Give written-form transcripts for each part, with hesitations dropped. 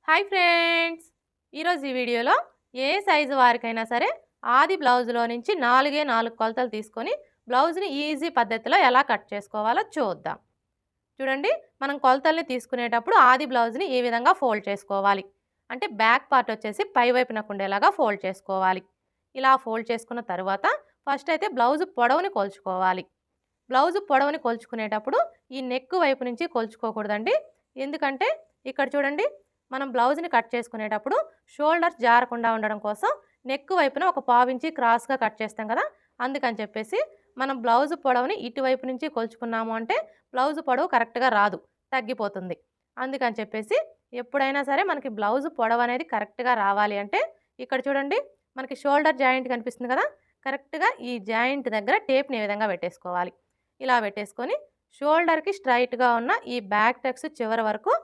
Hi friends, ఈరోజు ఈ వీడియోలో ఏ సైజు వారికైనా సరే ఆది బ్లౌజ్లో నుంచి 4 కొలతలు తీసుకొని బ్లౌజ్ని ఈజీ పద్ధతిలో ఎలా కట్ చేసుకోవాలో చూద్దాం. చూడండి, మనం కొలతల్ని తీసుకునేటప్పుడు ఆది బ్లౌజ్ని ఈ విధంగా ఫోల్డ్ చేసుకోవాలి. అంటే బ్యాక్ పార్ట్ వచ్చేసి పై వైపునకు ఉండేలాగా ఫోల్డ్ చేసుకోవాలి. ఇలా ఫోల్డ్ చేసుకున్న తర్వాత ఫస్ట్ అయితే బ్లౌజ్ పొడవుని కొలుచుకోవాలి. బ్లౌజ్ పొడవుని కొలుచుకునేటప్పుడు ఈ నెక్ వైపు నుంచి కొలుచుకోకూడదండి. ఎందుకంటే ఇక్కడ చూడండి, మనం బ్లౌజ్ని కట్ చేసుకునేటప్పుడు షోల్డర్స్ జారకుండా ఉండడం కోసం నెక్ వైపున ఒక పావించి క్రాస్గా కట్ చేస్తాం కదా. అందుకని చెప్పేసి మనం బ్లౌజ్ పొడవుని ఇటువైపు నుంచి కొలుచుకున్నాము అంటే బ్లౌజ్ పొడవు కరెక్ట్గా రాదు, తగ్గిపోతుంది. అందుకని చెప్పేసి ఎప్పుడైనా సరే మనకి బ్లౌజ్ పొడవు అనేది కరెక్ట్గా రావాలి అంటే ఇక్కడ చూడండి, మనకి షోల్డర్ జాయింట్ కనిపిస్తుంది కదా, కరెక్ట్గా ఈ జాయింట్ దగ్గర టేప్ని ఈ విధంగా పెట్టేసుకోవాలి. ఇలా పెట్టేసుకొని షోల్డర్కి స్ట్రైట్గా ఉన్న ఈ బ్యాక్ టక్స్ చివరి వరకు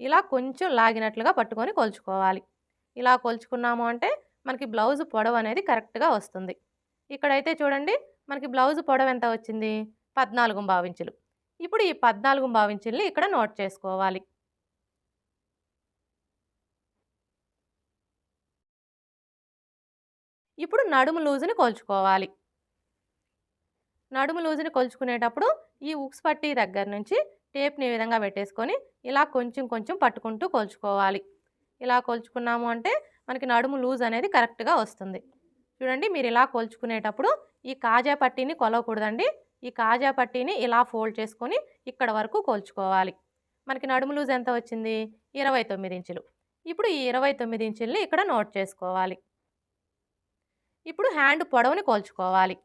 ఇలా కొంచెం లాగినట్లుగా పట్టుకొని కొలుచుకోవాలి. ఇలా కొలుచుకున్నాము అంటే మనకి బ్లౌజ్ పొడవు అనేది కరెక్ట్గా వస్తుంది. ఇక్కడైతే చూడండి, మనకి బ్లౌజ్ పొడవు ఎంత వచ్చింది? 14 ఇంచులు. ఇప్పుడు ఈ 14 ఇంచుల్ని ఇక్కడ నోట్ చేసుకోవాలి. ఇప్పుడు నడుము లూజుని కొలుచుకోవాలి. నడుము లూజుని కొలుచుకునేటప్పుడు ఈ ఉక్స్ పట్టీ దగ్గర నుంచి టేప్ని ఈ విధంగా పెట్టేసుకొని ఇలా కొంచెం కొంచెం పట్టుకుంటూ కొలుచుకోవాలి. ఇలా కొలుచుకున్నాము అంటే మనకి నడుము లూజ్ అనేది కరెక్ట్గా వస్తుంది. చూడండి, మీరు ఇలా కొలుచుకునేటప్పుడు ఈ కాజా పట్టీని కొలవకూడదండి. ఈ కాజా పట్టీని ఇలా ఫోల్డ్ చేసుకొని ఇక్కడ వరకు కొలుచుకోవాలి. మనకి నడుము లూజ్ ఎంత వచ్చింది? 29 ఇంచులు. ఇప్పుడు ఈ 29 ఇంచుల్ని ఇక్కడ నోట్ చేసుకోవాలి. ఇప్పుడు హ్యాండ్ పొడవుని కొలుచుకోవాలి.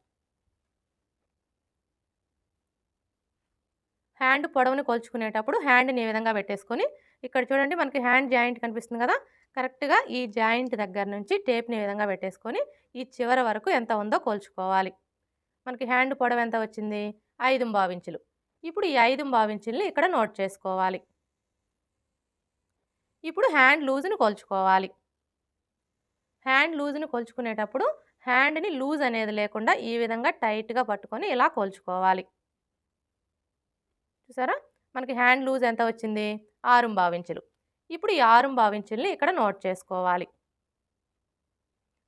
హ్యాండ్ పొడవుని కొలుచుకునేటప్పుడు హ్యాండ్ని ఈ విధంగా పెట్టేసుకొని ఇక్కడ చూడండి, మనకి హ్యాండ్ జాయింట్ కనిపిస్తుంది కదా, కరెక్ట్గా ఈ జాయింట్ దగ్గర నుంచి టేప్ని ఈ విధంగా పెట్టేసుకొని ఈ చివరి వరకు ఎంత ఉందో కొలుచుకోవాలి. మనకి హ్యాండ్ పొడవు ఎంత వచ్చింది? 5 ఇంచులు. ఇప్పుడు ఈ 5 ఇంచుల్ని ఇక్కడ నోట్ చేసుకోవాలి. ఇప్పుడు హ్యాండ్ లూజ్ని కొలుచుకోవాలి. హ్యాండ్ లూజ్ని కొలుచుకునేటప్పుడు హ్యాండ్ని లూజ్ అనేది లేకుండా ఈ విధంగా టైట్గా పట్టుకొని ఇలా కొలుచుకోవాలి. చూసారా, మనకి హ్యాండ్ లూజ్ ఎంత వచ్చింది? 6 ఇంచులు. ఇప్పుడు ఈ 6 ఇంచుల్ని ఇక్కడ నోట్ చేసుకోవాలి.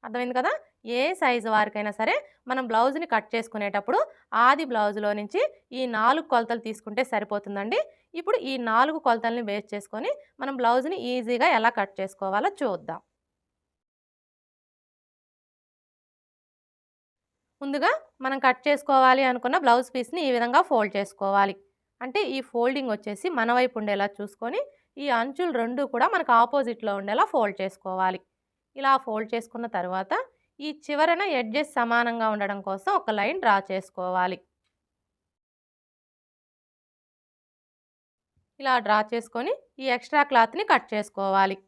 అర్థమైంది కదా? ఏ సైజు వారికైనా సరే మనం బ్లౌజ్ని కట్ చేసుకునేటప్పుడు ఆది బ్లౌజ్లో నుంచి ఈ 4 కొలతలు తీసుకుంటే సరిపోతుందండి. ఇప్పుడు ఈ 4 కొలతల్ని బేస్ చేసుకొని మనం బ్లౌజ్ని ఈజీగా ఎలా కట్ చేసుకోవాలో చూద్దాం. ముందుగా మనం కట్ చేసుకోవాలి అనుకున్న బ్లౌజ్ పీస్ని ఈ విధంగా ఫోల్డ్ చేసుకోవాలి. అంటే ఈ ఫోల్డింగ్ వచ్చేసి మన వైపు ఉండేలా చూసుకొని ఈ అంచులు రెండు కూడా మనకు ఆపోజిట్లో ఉండేలా ఫోల్డ్ చేసుకోవాలి. ఇలా ఫోల్డ్ చేసుకున్న తర్వాత ఈ చివరన ఎడ్జెస్ సమానంగా ఉండడం కోసం ఒక లైన్ డ్రా చేసుకోవాలి. ఇలా డ్రా చేసుకొని ఈ ఎక్స్ట్రా క్లాత్ని కట్ చేసుకోవాలి.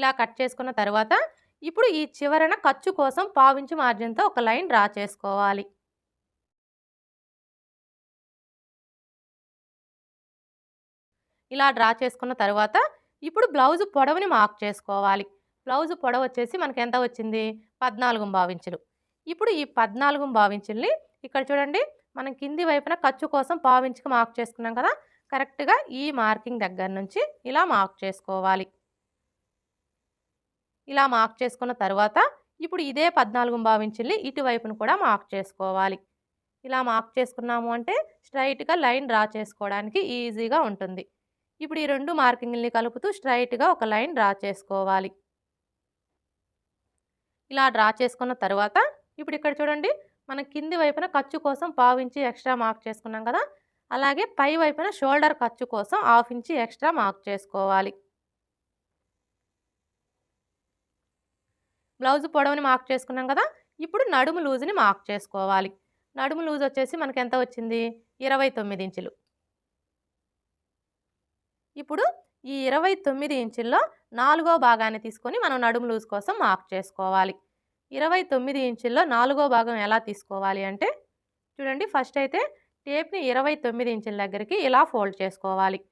ఇలా కట్ చేసుకున్న తర్వాత ఇప్పుడు ఈ చివరన ఖర్చు కోసం పావించి మార్జిన్తో ఒక లైన్ డ్రా చేసుకోవాలి. ఇలా డ్రా చేసుకున్న తర్వాత ఇప్పుడు బ్లౌజ్ పొడవుని మార్క్ చేసుకోవాలి. బ్లౌజ్ పొడవు వచ్చేసి మనకి ఎంత వచ్చింది? 14 ఇంచులు. ఇప్పుడు ఈ 14 ఇంచుల్ని ఇక్కడ చూడండి, మనం కింది వైపున ఖర్చు కోసం పావించుకి మార్క్ చేసుకున్నాం కదా, కరెక్ట్గా ఈ మార్కింగ్ దగ్గర నుంచి ఇలా మార్క్ చేసుకోవాలి. ఇలా మార్క్ చేసుకున్న తర్వాత ఇప్పుడు ఇదే 14 ఇంచుల్ని ఇటువైపును కూడా మార్క్ చేసుకోవాలి. ఇలా మార్క్ చేసుకున్నాము అంటే స్ట్రైట్గా లైన్ డ్రా చేసుకోవడానికి ఈజీగా ఉంటుంది. ఇప్పుడు ఈ రెండు మార్కింగ్ని కలుపుతూ స్ట్రైట్గా ఒక లైన్ డ్రా చేసుకోవాలి. ఇలా డ్రా చేసుకున్న తర్వాత ఇప్పుడు ఇక్కడ చూడండి, మనం కింది వైపున ఖర్చు కోసం పావించి ఎక్స్ట్రా మార్క్ చేసుకున్నాం కదా, అలాగే పై వైపున షోల్డర్ ఖర్చు కోసం 1/2 ఇంచు ఎక్స్ట్రా మార్క్ చేసుకోవాలి. బ్లౌజ్ పొడవుని మార్క్ చేసుకున్నాం కదా, ఇప్పుడు నడుము లూజ్ని మార్క్ చేసుకోవాలి. నడుము లూజ్ వచ్చేసి మనకి ఎంత వచ్చింది? 29 ఇంచులు. ఇప్పుడు ఈ 29 ఇంచుల్లో 4వ భాగాన్ని తీసుకొని మనం నడుము లూజ్ కోసం మార్క్ చేసుకోవాలి. 29 ఇంచుల్లో 4వ భాగం ఎలా తీసుకోవాలి అంటే చూడండి, ఫస్ట్ అయితే టేప్ని 29 ఇంచుల దగ్గరికి ఇలా ఫోల్డ్ చేసుకోవాలి.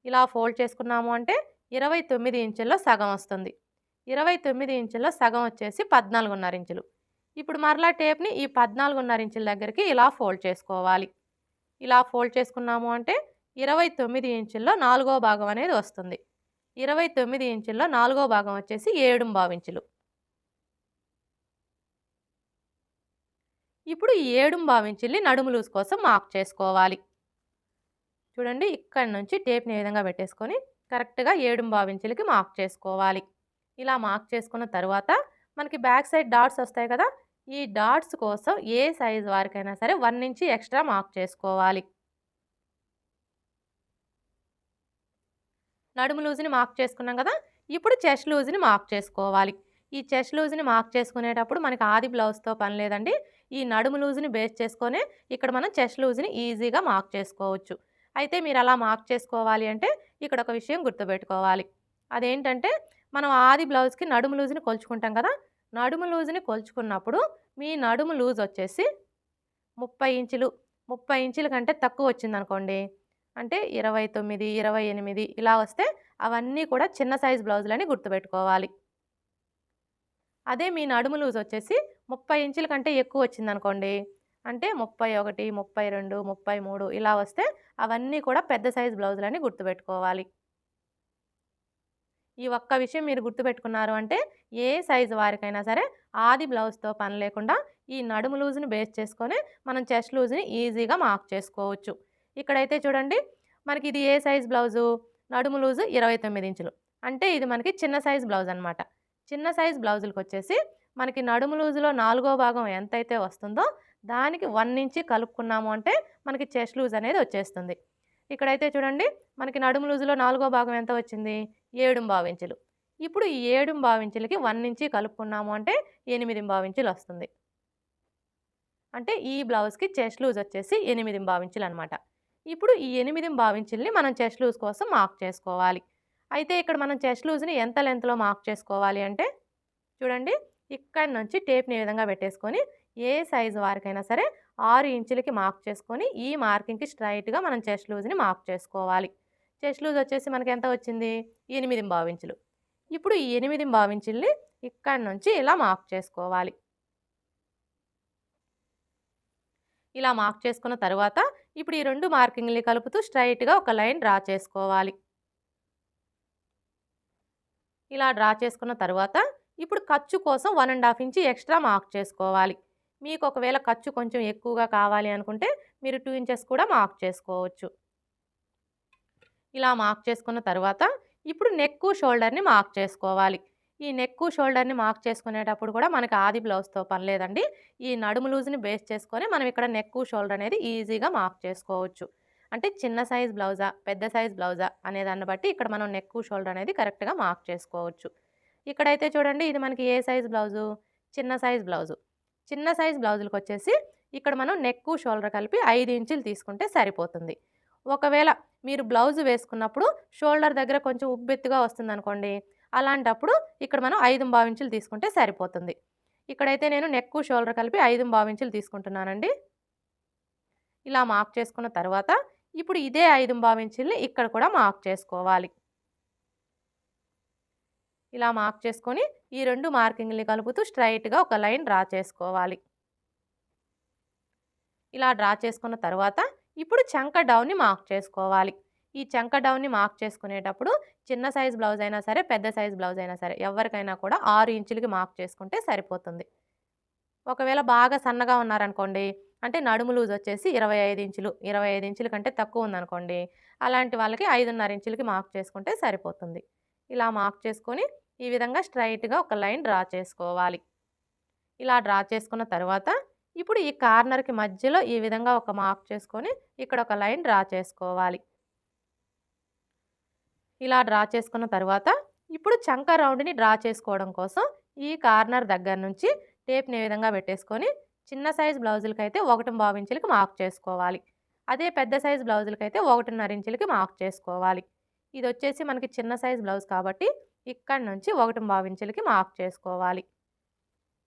ఇలా ఫోల్డ్ చేసుకున్నాము అంటే 29 ఇంచుల్లో సగం వస్తుంది. 29 ఇంచుల్లో సగం వచ్చేసి 14.5 ఇంచులు. ఇప్పుడు మరలా టేప్ని ఈ 14.5 ఇంచుల దగ్గరికి ఇలా ఫోల్డ్ చేసుకోవాలి. ఇలా ఫోల్డ్ చేసుకున్నాము అంటే 29 ఇంచుల్లో 4వ భాగం అనేది వస్తుంది. 29 ఇంచుల్లో 4వ భాగం వచ్చేసి 7.5 ఇంచులు. ఇప్పుడు ఈ 7.5 ఇంచుల్ని నడుము లూజ్ కోసం మార్క్ చేసుకోవాలి. చూడండి, ఇక్కడి నుంచి టేప్‌ని ఈ విధంగా పెట్టేసుకొని కరెక్ట్‌గా 7.5 ఇంచులకి మార్క్ చేసుకోవాలి. ఇలా మార్క్ చేసుకున్న తరువాత మనకి బ్యాక్ సైడ్ డాట్స్ వస్తాయి కదా! ఈ డాట్స్ కోసం ఏ సైజ్ వారికైనా సరే 1 ఇంచ్ ఎక్స్‌ట్రా మార్క్ చేసుకోవాలి. నడుము లూజ్‌ని మార్క్ చేసుకున్నాం కదా! ఇప్పుడు చెస్ట్ లూజ్‌ని మార్క్ చేసుకోవాలి. ఈ చెస్ట్ లూజ్‌ని మార్క్ చేసుకునేటప్పుడు మనకి ఆది బ్లౌజ్‌తో పని లేదండి. ఈ నడుము లూజ్‌ని బేస్ చేసుకొనే ఇక్కడ మనం చెస్ట్ లూజ్‌ని ఈజీగా మార్క్ చేసుకోవచ్చు. అయితే మీరు అలా మార్క్ చేసుకోవాలి అంటే ఇక్కడ ఒక విషయం గుర్తుపెట్టుకోవాలి. అదేంటంటే మనం ఆది బ్లౌజ్‌కి నడుము లూజ్‌ని కొలుచుకుంటాం కదా! నడుము లూజ్‌ని కొలుచుకున్నప్పుడు మీ నడుము లూజ్ వచ్చేసి 30 ఇంచులు, 30 ఇంచుల కంటే తక్కువ వచ్చిందనుకోండి, అంటే 29, 28 ఇలా వస్తే అవన్నీ కూడా చిన్న సైజ్ బ్లౌజులని గుర్తుపెట్టుకోవాలి. అదే మీ నడుము లూజ్ వచ్చేసి 30 ఇంచుల కంటే ఎక్కువ వచ్చిందనుకోండి, అంటే 31, 32, 33 ఇలా వస్తే అవన్నీ కూడా పెద్ద సైజ్ బ్లౌజులని గుర్తుపెట్టుకోవాలి. ఈ ఒక్క విషయం మీరు గుర్తుపెట్టుకున్నారు అంటే ఏ సైజు వారికైనా సరే ఆది బ్లౌజ్‌తో పని లేకుండా ఈ నడుము లూజ్‌ని బేస్ చేసుకొని మనం చెస్ట్ లూజ్‌ని ఈజీగా మార్క్ చేసుకోవచ్చు. ఇక్కడైతే చూడండి, మనకి ఇది ఏ సైజ్ బ్లౌజు? నడుము లూజు 29 ఇంచులు. అంటే ఇది మనకి చిన్న సైజ్ బ్లౌజ్ అనమాట. చిన్న సైజ్ బ్లౌజులకొచ్చేసి మనకి నడుము లూజులో 4వ భాగం ఎంతైతే వస్తుందో దానికి 1 ఇంచ్ కలుపుకున్నాము అంటే మనకి చెస్ట్ లూజ్ అనేది వచ్చేస్తుంది. ఇక్కడైతే చూడండి, మనకి నడుము లూజులో 4వ భాగం ఎంత వచ్చింది? 7.5 ఇంచులు. ఇప్పుడు ఈ 7.5 ఇంచులకి 1 ఇంచ్ కలుపుకున్నాము అంటే 8.5 ఇంచులు వస్తుంది. అంటే ఈ బ్లౌజ్‌కి చెస్ట్ లూజ్ వచ్చేసి 8.5 ఇంచులనమాట. ఇప్పుడు ఈ 8.5 ఇంచుల్ని మనం చెస్ట్ లూజ్ కోసం మార్క్ చేసుకోవాలి. అయితే ఇక్కడ మనం చెస్ట్ లూజ్‌ని ఎంత లెంగ్త్‌లో మార్క్ చేసుకోవాలి అంటే చూడండి, ఇక్కడి నుంచి టేప్‌ని ఈ విధంగా పెట్టేసుకొని ఏ సైజు వారికైనా సరే 6 ఇంచులకి మార్క్ చేసుకొని ఈ మార్కింగ్‌కి స్ట్రెయిట్‌గా మనం చెస్ట్ లూజ్‌ని మార్క్ చేసుకోవాలి. చెస్ట్ లూజ్ వచ్చేసి మనకి ఎంత వచ్చింది? 8.5 ఇంచులు. ఇప్పుడు ఈ 8.5 ఇంచుల్ని ఇక్కడి నుంచి ఇలా మార్క్ చేసుకోవాలి. ఇలా మార్క్ చేసుకున్న తరువాత ఇప్పుడు ఈ 2 మార్కింగ్‌లని కలుపుతూ స్ట్రెయిట్‌గా ఒక లైన్ డ్రా చేసుకోవాలి. ఇలా డ్రా చేసుకున్న తరువాత ఇప్పుడు ఖర్చు కోసం 1½ ఇంచ్ ఎక్స్ట్రా మార్క్ చేసుకోవాలి. మీకు ఒకవేళ ఖర్చు కొంచెం ఎక్కువగా కావాలి అనుకుంటే మీరు 2 ఇంచెస్ కూడా మార్క్ చేసుకోవచ్చు. ఇలా మార్క్ చేసుకున్న తరువాత ఇప్పుడు నెక్కు, షోల్డర్‌ని మార్క్ చేసుకోవాలి. ఈ నెక్కు, షోల్డర్‌ని మార్క్ చేసుకునేటప్పుడు కూడా మనకి ఆది బ్లౌజ్‌తో పని లేదండి. ఈ నడుము లూజ్‌ని బేస్ చేసుకొని మనం ఇక్కడ నెక్కు, షోల్డర్ అనేది ఈజీగా మార్క్ చేసుకోవచ్చు. అంటే చిన్న సైజ్ బ్లౌజా, పెద్ద సైజ్ బ్లౌజా అనే దాన్ని బట్టి ఇక్కడ మనం నెక్కు, షోల్డర్ అనేది కరెక్ట్‌గా మార్క్ చేసుకోవచ్చు. ఇక్కడైతే చూడండి, ఇది మనకి ఏ సైజ్ బ్లౌజు? చిన్న సైజ్ బ్లౌజు. చిన్న సైజ్ బ్లౌజులకొచ్చేసి ఇక్కడ మనం నెక్కు, షోల్డర్ కలిపి 5 ఇంచులు తీసుకుంటే సరిపోతుంది. ఒకవేళ మీరు బ్లౌజ్ వేసుకున్నప్పుడు షోల్డర్ దగ్గర కొంచెం ఉబ్బెత్తుగా వస్తుందనుకోండి, అలాంటప్పుడు ఇక్కడ మనం 5.5 ఇంచులు తీసుకుంటే సరిపోతుంది. ఇక్కడైతే నేను నెక్కు, షోల్డర్ కలిపి 5.5 ఇంచులు తీసుకుంటున్నానండి. ఇలా మార్క్ చేసుకున్న తర్వాత ఇప్పుడు ఇదే 5.5 ఇంచుల్ని ఇక్కడ కూడా మార్క్ చేసుకోవాలి. ఇలా మార్క్ చేసుకొని ఈ 2 మార్కింగ్‌లని కలుపుతూ స్ట్రెయిట్‌గా ఒక లైన్ డ్రా చేసుకోవాలి. ఇలా డ్రా చేసుకున్న తరువాత ఇప్పుడు చంక డౌన్‌ని మార్క్ చేసుకోవాలి. ఈ చంక డౌన్‌ని మార్క్ చేసుకునేటప్పుడు చిన్న సైజ్ బ్లౌజ్ అయినా సరే, పెద్ద సైజ్ బ్లౌజ్ అయినా సరే ఎవరికైనా కూడా 6 ఇంచులకి మార్క్ చేసుకుంటే సరిపోతుంది. ఒకవేళ బాగా సన్నగా ఉన్నారనుకోండి, అంటే నడుము లూజ్ వచ్చేసి 25 ఇంచులు, 25 ఇంచుల కంటే తక్కువ ఉందనుకోండి, అలాంటి వాళ్ళకి 5.5 ఇంచులకి మార్క్ చేసుకుంటే సరిపోతుంది. ఇలా మార్క్ చేసుకొని ఈ విధంగా స్ట్రెయిట్‌గా ఒక లైన్ డ్రా చేసుకోవాలి. ఇలా డ్రా చేసుకున్న తరువాత ఇప్పుడు ఈ కార్నర్‌కి మధ్యలో ఈ విధంగా ఒక మార్క్ చేసుకొని ఇక్కడ ఒక లైన్ డ్రా చేసుకోవాలి. ఇలా డ్రా చేసుకున్న తరువాత ఇప్పుడు చంక రౌండ్‌ని డ్రా చేసుకోవడం కోసం ఈ కార్నర్ దగ్గర నుంచి టేప్‌ని ఈ విధంగా పెట్టేసుకొని చిన్న సైజ్ బ్లౌజులకైతే 1.5 ఇంచులకి మార్క్ చేసుకోవాలి. అదే పెద్ద సైజ్ బ్లౌజులకైతే 1.5 ఇంచులకి మార్క్ చేసుకోవాలి. ఇదొచ్చేసి మనకి చిన్న సైజ్ బ్లౌజ్ కాబట్టి ఇక్కడి నుంచి 1.5 ఇంచులకి మార్క్ చేసుకోవాలి.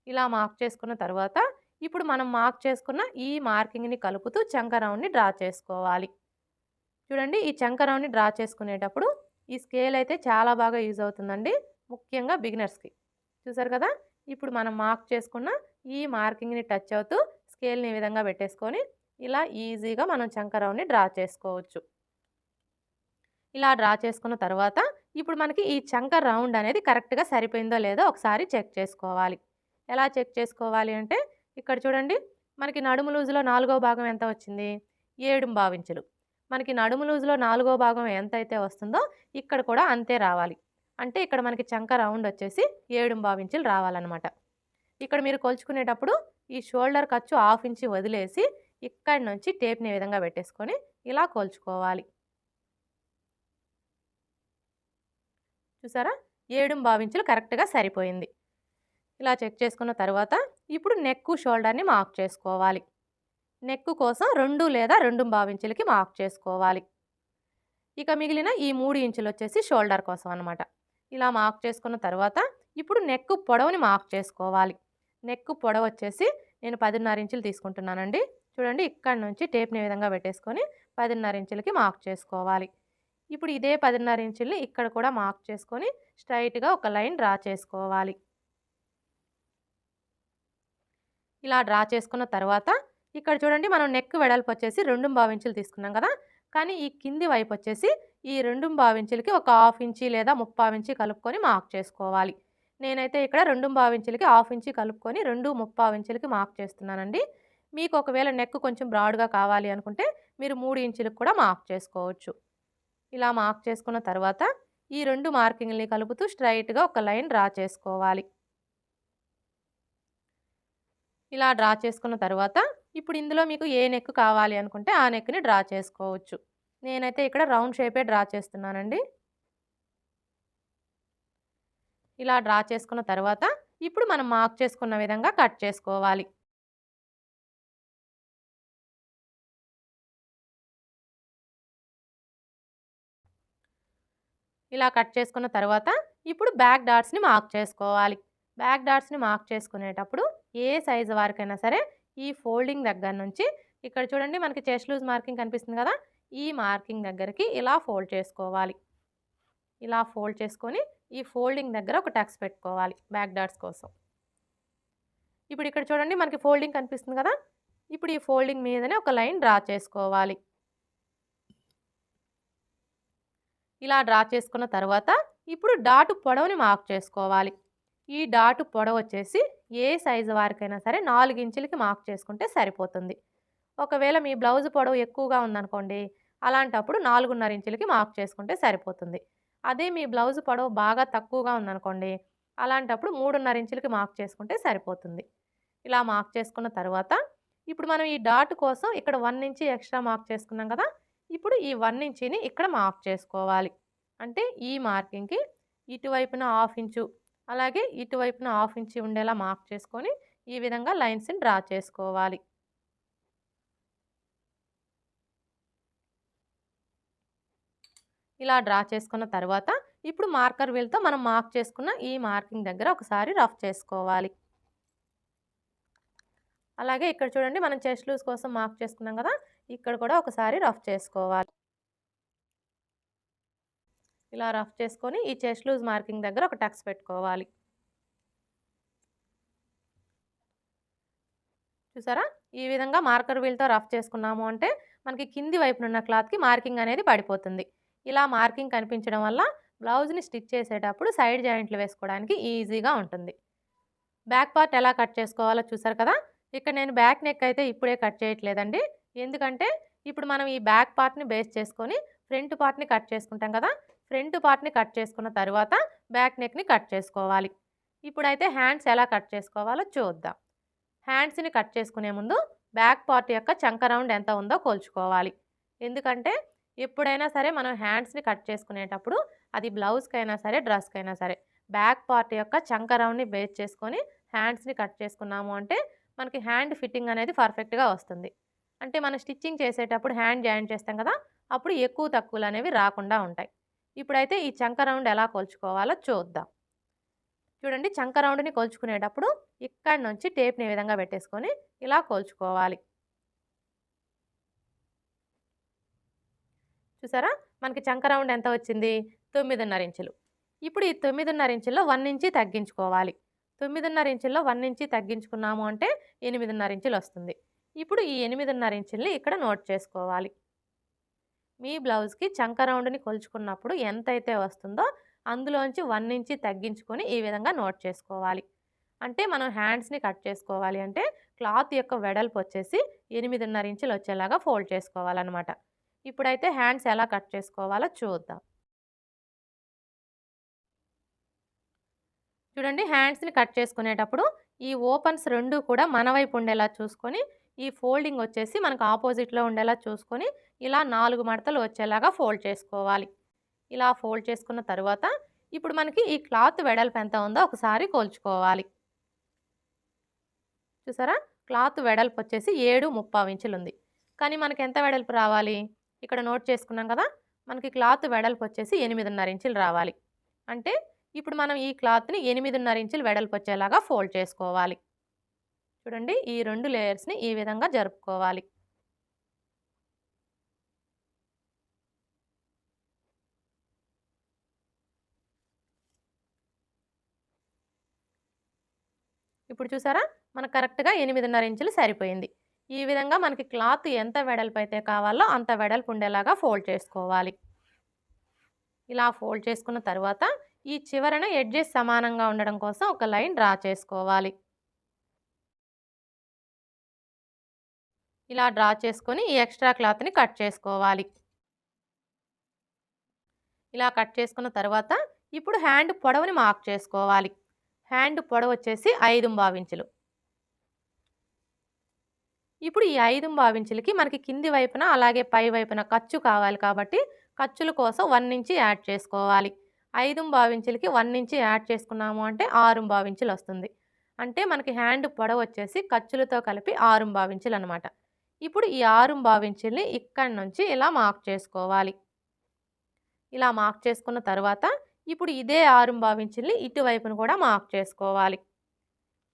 ఇలా మార్క్ చేసుకున్న తరువాత ఇప్పుడు మనం మార్క్ చేసుకున్న ఈ మార్కింగ్‌ని కలుపుతూ చంక రౌండ్‌ని డ్రా చేసుకోవాలి. చూడండి, ఈ చంక రౌండ్‌ని డ్రా చేసుకునేటప్పుడు ఈ స్కేల్ అయితే చాలా బాగా యూజ్ అవుతుందండి, ముఖ్యంగా బిగినర్స్‌కి. చూసారు కదా! ఇప్పుడు మనం మార్క్ చేసుకున్న ఈ మార్కింగ్‌ని టచ్ అవుతూ స్కేల్‌ని ఈ విధంగా పెట్టేసుకొని ఇలా ఈజీగా మనం చంక రౌండ్‌ని డ్రా చేసుకోవచ్చు. ఇలా డ్రా చేసుకున్న తర్వాత ఇప్పుడు మనకి ఈ చంక రౌండ్ అనేది కరెక్ట్‌గా సరిపోయిందో లేదో ఒకసారి చెక్ చేసుకోవాలి. ఎలా చెక్ చేసుకోవాలి అంటే ఇక్కడ చూడండి మనకి నడుము లూజ్‌లో నాలుగో భాగం ఎంత వచ్చింది? 7.5 ఇంచులు. మనకి నడుము లూజ్‌లో నాలుగో భాగం ఎంతైతే వస్తుందో ఇక్కడ కూడా అంతే రావాలి. అంటే ఇక్కడ మనకి చంక రౌండ్ వచ్చేసి 7.5 ఇంచులు రావాలన్నమాట. ఇక్కడ మీరు కొలుచుకునేటప్పుడు ఈ షోల్డర్ ఖర్చు హాఫ్ ఇంచి వదిలేసి ఇక్కడి నుంచి టేప్‌ని ఈ విధంగా పెట్టేసుకొని ఇలా కొలుచుకోవాలి. చూసారా? 7.5 ఇంచులు కరెక్ట్‌గా సరిపోయింది. ఇలా చెక్ చేసుకున్న తర్వాత ఇప్పుడు నెక్కు, షోల్డర్‌ని మార్క్ చేసుకోవాలి. నెక్కు కోసం 2 లేదా 2.5 ఇంచులకి మార్క్ చేసుకోవాలి. ఇక మిగిలిన ఈ 3 ఇంచులొచ్చేసి షోల్డర్ కోసం అన్నమాట. ఇలా మార్క్ చేసుకున్న తర్వాత ఇప్పుడు నెక్కు పొడవుని మార్క్ చేసుకోవాలి. నెక్కు పొడవొచ్చేసి నేను 10.5 ఇంచులు తీసుకుంటున్నానండి. చూడండి ఇక్కడి నుంచి టేప్‌ని ఈ విధంగా పెట్టేసుకొని 10.5 ఇంచులకి మార్క్ చేసుకోవాలి. ఇప్పుడు ఇదే 10.5 ఇంచుల్ని ఇక్కడ కూడా మార్క్ చేసుకొని స్ట్రెయిట్‌గా ఒక లైన్ డ్రా చేసుకోవాలి. ఇలా డ్రా చేసుకున్న తర్వాత ఇక్కడ చూడండి మనం నెక్ వెడల్పు వచ్చేసి 2.5 ఇంచులు తీసుకున్నాం కదా! కానీ ఈ కింది వైపు వచ్చేసి ఈ 2.5 ఇంచులకి ఒక హాఫ్ ఇంచి లేదా 3/4 ఇంచి కలుపుకొని మార్క్ చేసుకోవాలి. నేనైతే ఇక్కడ 2.5 ఇంచులకి హాఫ్ ఇంచి కలుపుకొని 2.3/4 ఇంచులకి మార్క్ చేస్తున్నానండి. మీకు ఒకవేళ నెక్ కొంచెం బ్రాడ్‌గా కావాలి అనుకుంటే మీరు 3 ఇంచులకు కూడా మార్క్ చేసుకోవచ్చు. ఇలా మార్క్ చేసుకున్న తర్వాత ఈ 2 మార్కింగ్‌లని కలుపుతూ స్ట్రెయిట్‌గా ఒక లైన్ డ్రా చేసుకోవాలి. ఇలా డ్రా చేసుకున్న తర్వాత ఇప్పుడు ఇందులో మీకు ఏ నెక్ కావాలి అనుకుంటే ఆ నెక్‌ని డ్రా చేసుకోవచ్చు. నేనైతే ఇక్కడ రౌండ్ షేపే డ్రా చేస్తున్నానండి. ఇలా డ్రా చేసుకున్న తర్వాత ఇప్పుడు మనం మార్క్ చేసుకున్న విధంగా కట్ చేసుకోవాలి. ఇలా కట్ చేసుకున్న తర్వాత ఇప్పుడు బ్యాక్ డాట్స్‌ని మార్క్ చేసుకోవాలి. బ్యాక్ డాట్స్‌ని మార్క్ చేసుకునేటప్పుడు ఏ సైజు వారికైనా సరే ఈ ఫోల్డింగ్ దగ్గర నుంచి ఇక్కడ చూడండి మనకి చెస్ట్ లూజ్ మార్కింగ్ కనిపిస్తుంది కదా! ఈ మార్కింగ్ దగ్గరికి ఇలా ఫోల్డ్ చేసుకోవాలి. ఇలా ఫోల్డ్ చేసుకొని ఈ ఫోల్డింగ్ దగ్గర ఒక టక్స్ పెట్టుకోవాలి బ్యాక్ డాట్స్ కోసం. ఇప్పుడు ఇక్కడ చూడండి మనకి ఫోల్డింగ్ కనిపిస్తుంది కదా! ఇప్పుడు ఈ ఫోల్డింగ్ మీదనే ఒక లైన్ డ్రా చేసుకోవాలి. ఇలా డ్రా చేసుకున్న తర్వాత ఇప్పుడు డాటు పొడవుని మార్క్ చేసుకోవాలి. ఈ డాటు పొడవు వచ్చేసి ఏ సైజు వారికైనా సరే 4 ఇంచులకి మార్క్ చేసుకుంటే సరిపోతుంది. ఒకవేళ మీ బ్లౌజ్ పొడవు ఎక్కువగా ఉందనుకోండి, అలాంటప్పుడు 4.5 ఇంచులకి మార్క్ చేసుకుంటే సరిపోతుంది. అదే మీ బ్లౌజ్ పొడవు బాగా తక్కువగా ఉందనుకోండి, అలాంటప్పుడు 3.5 ఇంచులకి మార్క్ చేసుకుంటే సరిపోతుంది. ఇలా మార్క్ చేసుకున్న తర్వాత ఇప్పుడు మనం ఈ డాట్ కోసం ఇక్కడ 1 ఇంచ్ ఎక్స్ట్రా మార్క్ చేసుకున్నాం కదా! ఇప్పుడు ఈ 1 ఇంచిని ఇక్కడ మార్క్ చేసుకోవాలి. అంటే ఈ మార్కింగ్‌కి ఇటువైపున హాఫ్ ఇంచు అలాగే ఇటువైపున హాఫ్ ఇంచు ఉండేలా మార్క్ చేసుకొని ఈ విధంగా లైన్స్‌ని డ్రా చేసుకోవాలి. ఇలా డ్రా చేసుకున్న తర్వాత ఇప్పుడు మార్కర్ వీల్‌తో మనం మార్క్ చేసుకున్న ఈ మార్కింగ్ దగ్గర ఒకసారి రఫ్ చేసుకోవాలి. అలాగే ఇక్కడ చూడండి మనం చెస్ట్ లూజ్ కోసం మార్క్ చేసుకున్నాం కదా! ఇక్కడ కూడా ఒకసారి రఫ్ చేసుకోవాలి. ఇలా రఫ్ చేసుకొని ఈ చెస్ట్ లూజ్ మార్కింగ్ దగ్గర ఒక టక్స్ పెట్టుకోవాలి. చూసారా? ఈ విధంగా మార్కర్ వీల్‌తో రఫ్ చేసుకున్నాము అంటే మనకి కింది వైపునున్న క్లాత్‌కి మార్కింగ్ అనేది పడిపోతుంది. ఇలా మార్కింగ్ కనిపించడం వల్ల బ్లౌజ్‌ని స్టిచ్ చేసేటప్పుడు సైడ్ జాయింట్లు వేసుకోవడానికి ఈజీగా ఉంటుంది. బ్యాక్ పార్ట్ ఎలా కట్ చేసుకోవాలో చూసారు కదా! ఇక్కడ నేను బ్యాక్ నెక్ అయితే ఇప్పుడే కట్ చేయట్లేదండి. ఎందుకంటే ఇప్పుడు మనం ఈ బ్యాక్ పార్ట్‌ని బేస్ చేసుకొని ఫ్రంట్ పార్ట్‌ని కట్ చేసుకుంటాం కదా! ఫ్రంట్ పార్ట్‌ని కట్ చేసుకున్న తర్వాత బ్యాక్ నెక్‌ని కట్ చేసుకోవాలి. ఇప్పుడైతే హ్యాండ్స్ ఎలా కట్ చేసుకోవాలో చూద్దాం. హ్యాండ్స్‌ని కట్ చేసుకునే ముందు బ్యాక్ పార్ట్ యొక్క చంక రౌండ్ ఎంత ఉందో కొలుచుకోవాలి. ఎందుకంటే ఎప్పుడైనా సరే మనం హ్యాండ్స్‌ని కట్ చేసుకునేటప్పుడు అది బ్లౌజ్‌కైనా సరే, డ్రెస్‌కైనా సరే బ్యాక్ పార్ట్ యొక్క చంక రౌండ్‌ని బేస్ చేసుకొని హ్యాండ్స్‌ని కట్ చేసుకున్నాము అంటే మనకి హ్యాండ్ ఫిట్టింగ్ అనేది పర్ఫెక్ట్‌గా వస్తుంది. అంటే మనం స్టిచ్చింగ్ చేసేటప్పుడు హ్యాండ్ జాయింట్ చేస్తాం కదా! అప్పుడు ఎక్కువ తక్కువలు అనేవి రాకుండా ఉంటాయి. ఇప్పుడైతే ఈ చంక రౌండ్ ఎలా కొలుచుకోవాలో చూద్దాం. చూడండి చంక రౌండ్‌ని కొలుచుకునేటప్పుడు ఇక్కడి నుంచి టేప్‌ని ఈ విధంగా పెట్టేసుకొని ఇలా కొలుచుకోవాలి. చూసారా? మనకి చంక రౌండ్ ఎంత వచ్చింది? 9.5 ఇంచులు. ఇప్పుడు ఈ 9.5 ఇంచుల్లో 1 ఇంచి తగ్గించుకోవాలి. 9.5 ఇంచుల్లో 1 ఇంచి తగ్గించుకున్నాము అంటే 8.5 ఇంచులు వస్తుంది. ఇప్పుడు ఈ 8.5 ఇంచుల్ని ఇక్కడ నోట్ చేసుకోవాలి. మీ బ్లౌజ్‌కి చంక రౌండ్‌ని కొలుచుకున్నప్పుడు ఎంతైతే వస్తుందో అందులోంచి 1 ఇంచ్ తగ్గించుకొని ఈ విధంగా నోట్ చేసుకోవాలి. అంటే మనం హ్యాండ్స్‌ని కట్ చేసుకోవాలి అంటే క్లాత్ యొక్క వెడల్పు వచ్చేసి 8.5 ఇంచులు వచ్చేలాగా ఫోల్డ్ చేసుకోవాలనమాట. ఇప్పుడైతే హ్యాండ్స్ ఎలా కట్ చేసుకోవాలో చూద్దాం. చూడండి, హ్యాండ్స్‌ని కట్ చేసుకునేటప్పుడు ఈ ఓపెన్స్ 2 కూడా మన వైపు ఉండేలా చూసుకొని, ఈ ఫోల్డింగ్ వచ్చేసి మనకు ఆపోజిట్‌లో ఉండేలా చూసుకొని, ఇలా 4 మడతలు వచ్చేలాగా ఫోల్డ్ చేసుకోవాలి. ఇలా ఫోల్డ్ చేసుకున్న తరువాత, ఇప్పుడు మనకి ఈ క్లాత్ వెడల్పు ఎంత ఉందో ఒకసారి కొలుచుకోవాలి. చూసారా? క్లాత్ వెడల్పు వచ్చేసి 7.75 ఇంచులుంది. కానీ మనకి ఎంత వెడల్పు రావాలి? ఇక్కడ నోట్ చేసుకున్నాం కదా! మనకి క్లాత్ వెడల్పు వచ్చేసి 8.5 ఇంచులు రావాలి. అంటే ఇప్పుడు మనం ఈ క్లాత్‌ని 8.5 ఇంచులు వెడల్పు వచ్చేలాగా ఫోల్డ్ చేసుకోవాలి. చూడండి, ఈ 2 లేయర్స్‌ని ఈ విధంగా జరుపుకోవాలి. ఇప్పుడు చూసారా? మనకు కరెక్ట్‌గా 8.5 ఇంచులు సరిపోయింది. ఈ విధంగా మనకి క్లాత్ ఎంత వెడల్పు అయితే కావాలో అంత వెడల్పు ఉండేలాగా ఫోల్డ్ చేసుకోవాలి. ఇలా ఫోల్డ్ చేసుకున్న తరువాత ఈ చివరన ఎడ్జెస్ సమానంగా ఉండడం కోసం ఒక లైన్ డ్రా చేసుకోవాలి. ఇలా డ్రా చేసుకొని ఈ ఎక్స్ట్రా క్లాత్‌ని కట్ చేసుకోవాలి. ఇలా కట్ చేసుకున్న తర్వాత ఇప్పుడు హ్యాండ్ పొడవుని మార్క్ చేసుకోవాలి. హ్యాండ్ పొడవు వచ్చేసి 5.25 ఇంచులు. ఇప్పుడు ఈ 5.25 ఇంచులకి మనకి కింది వైపున అలాగే పై వైపున ఖర్చు కావాలి కాబట్టి ఖర్చుల కోసం 1 ఇంచ్ యాడ్ చేసుకోవాలి. 5.25 ఇంచులకి 1 ఇంచ్ యాడ్ చేసుకున్నాము అంటే 6.25 ఇంచులు వస్తుంది. అంటే మనకి హ్యాండ్ పొడవు వచ్చేసి ఖర్చులతో కలిపి 6.25 ఇంచులు అనమాట. ఇప్పుడు ఈ 6.25 ఇంచుల్ని ఇక్కడి నుంచి ఇలా మార్క్ చేసుకోవాలి. ఇలా మార్క్ చేసుకున్న తర్వాత ఇప్పుడు ఇదే 6.25 ఇంచుల్ని ఇటువైపును కూడా మార్క్ చేసుకోవాలి.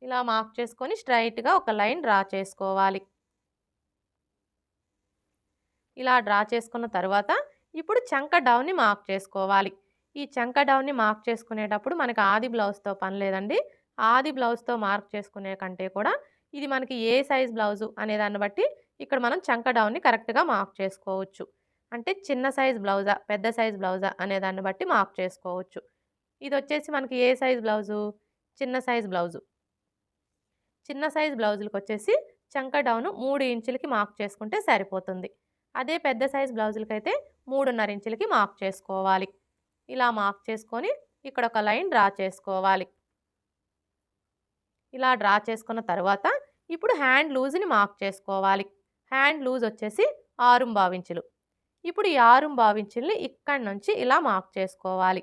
ఇలా మార్క్ చేసుకొని స్ట్రైట్‌గా ఒక లైన్ డ్రా చేసుకోవాలి. ఇలా డ్రా చేసుకున్న తర్వాత ఇప్పుడు చంక డౌన్‌ని మార్క్ చేసుకోవాలి. ఈ చంక డౌన్‌ని మార్క్ చేసుకునేటప్పుడు మనకి ఆది బ్లౌజ్‌తో పని లేదండి. ఆది బ్లౌజ్‌తో మార్క్ చేసుకునే కంటే కూడా ఇది మనకి ఏ సైజ్ బ్లౌజు అనే దాన్ని బట్టి ఇక్కడ మనం చంక డౌన్‌ని కరెక్ట్‌గా మార్క్ చేసుకోవచ్చు. అంటే చిన్న సైజ్ బ్లౌజా, పెద్ద సైజ్ బ్లౌజా అనే దాన్ని బట్టి మార్క్ చేసుకోవచ్చు. ఇదొచ్చేసి మనకి ఏ సైజ్ బ్లౌజు? చిన్న సైజ్ బ్లౌజు. చిన్న సైజ్ బ్లౌజులకొచ్చేసి చంక డౌను 3 ఇంచులకి మార్క్ చేసుకుంటే సరిపోతుంది. అదే పెద్ద సైజ్ బ్లౌజులకైతే 3.5 ఇంచులకి మార్క్ చేసుకోవాలి. ఇలా మార్క్ చేసుకొని ఇక్కడ ఒక లైన్ డ్రా చేసుకోవాలి. ఇలా డ్రా చేసుకున్న తర్వాత ఇప్పుడు హ్యాండ్ లూజ్‌ని మార్క్ చేసుకోవాలి. హ్యాండ్ లూజ్ వచ్చేసి 6.25 ఇంచులు. ఇప్పుడు ఈ 6.25 ఇంచుల్ని ఇక్కడి నుంచి ఇలా మార్క్ చేసుకోవాలి.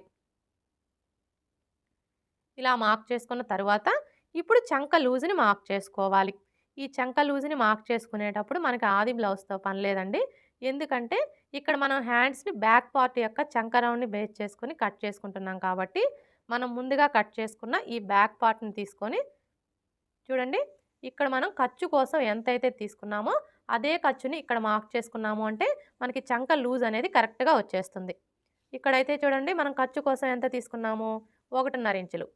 ఇలా మార్క్ చేసుకున్న తర్వాత ఇప్పుడు చంక లూజ్‌ని మార్క్ చేసుకోవాలి. ఈ చంక లూజ్‌ని మార్క్ చేసుకునేటప్పుడు మనకి ఆది బ్లౌజ్‌తో పని లేదండి. ఎందుకంటే ఇక్కడ మనం హ్యాండ్స్‌ని బ్యాక్ పార్ట్ యొక్క చంక రౌండ్‌ని బేస్ చేసుకొని కట్ చేసుకుంటున్నాం కాబట్టి మనం ముందుగా కట్ చేసుకున్న ఈ బ్యాక్ పార్ట్‌ని తీసుకొని చూడండి, ఇక్కడ మనం ఖర్చు కోసం ఎంతైతే తీసుకున్నామో అదే ఖర్చుని ఇక్కడ మార్క్ చేసుకున్నాము అంటే మనకి చంక లూజ్ అనేది కరెక్ట్‌గా వచ్చేస్తుంది. ఇక్కడైతే చూడండి, మనం ఖర్చు కోసం ఎంత తీసుకున్నాము? 1.5 ఇంచులు.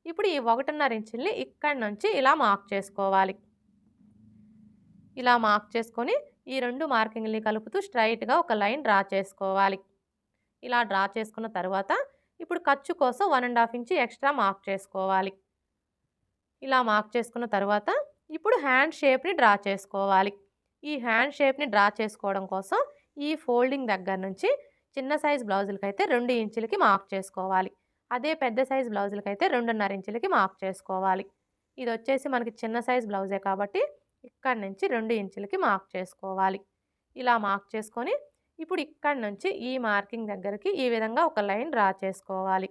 ఇప్పుడు ఈ 1.5 ఇంచుల్ని ఇక్కడి నుంచి ఇలా మార్క్ చేసుకోవాలి. ఇలా మార్క్ చేసుకొని ఈ 2 మార్కింగ్‌ని కలుపుతూ స్ట్రెయిట్‌గా ఒక లైన్ డ్రా చేసుకోవాలి. ఇలా డ్రా చేసుకున్న తర్వాత ఇప్పుడు ఖర్చు కోసం 1.5 ఇంచ్ ఎక్స్ట్రా మార్క్ చేసుకోవాలి. ఇలా మార్క్ చేసుకున్న తర్వాత ఇప్పుడు హ్యాండ్ షేప్‌ని డ్రా చేసుకోవాలి. ఈ హ్యాండ్ షేప్‌ని డ్రా చేసుకోవడం కోసం ఈ ఫోల్డింగ్ దగ్గర నుంచి చిన్న సైజ్ బ్లౌజులకైతే 2 ఇంచులకి మార్క్ చేసుకోవాలి. అదే పెద్ద సైజ్ బ్లౌజులకైతే 2.5 ఇంచులకి మార్క్ చేసుకోవాలి. ఇదొచ్చేసి మనకి చిన్న సైజ్ బ్లౌజే కాబట్టి ఇక్కడి నుంచి 2 ఇంచులకి మార్క్ చేసుకోవాలి. ఇలా మార్క్ చేసుకొని ఇప్పుడు ఇక్కడి నుంచి ఈ మార్కింగ్ దగ్గరికి ఈ విధంగా ఒక లైన్ డ్రా చేసుకోవాలి.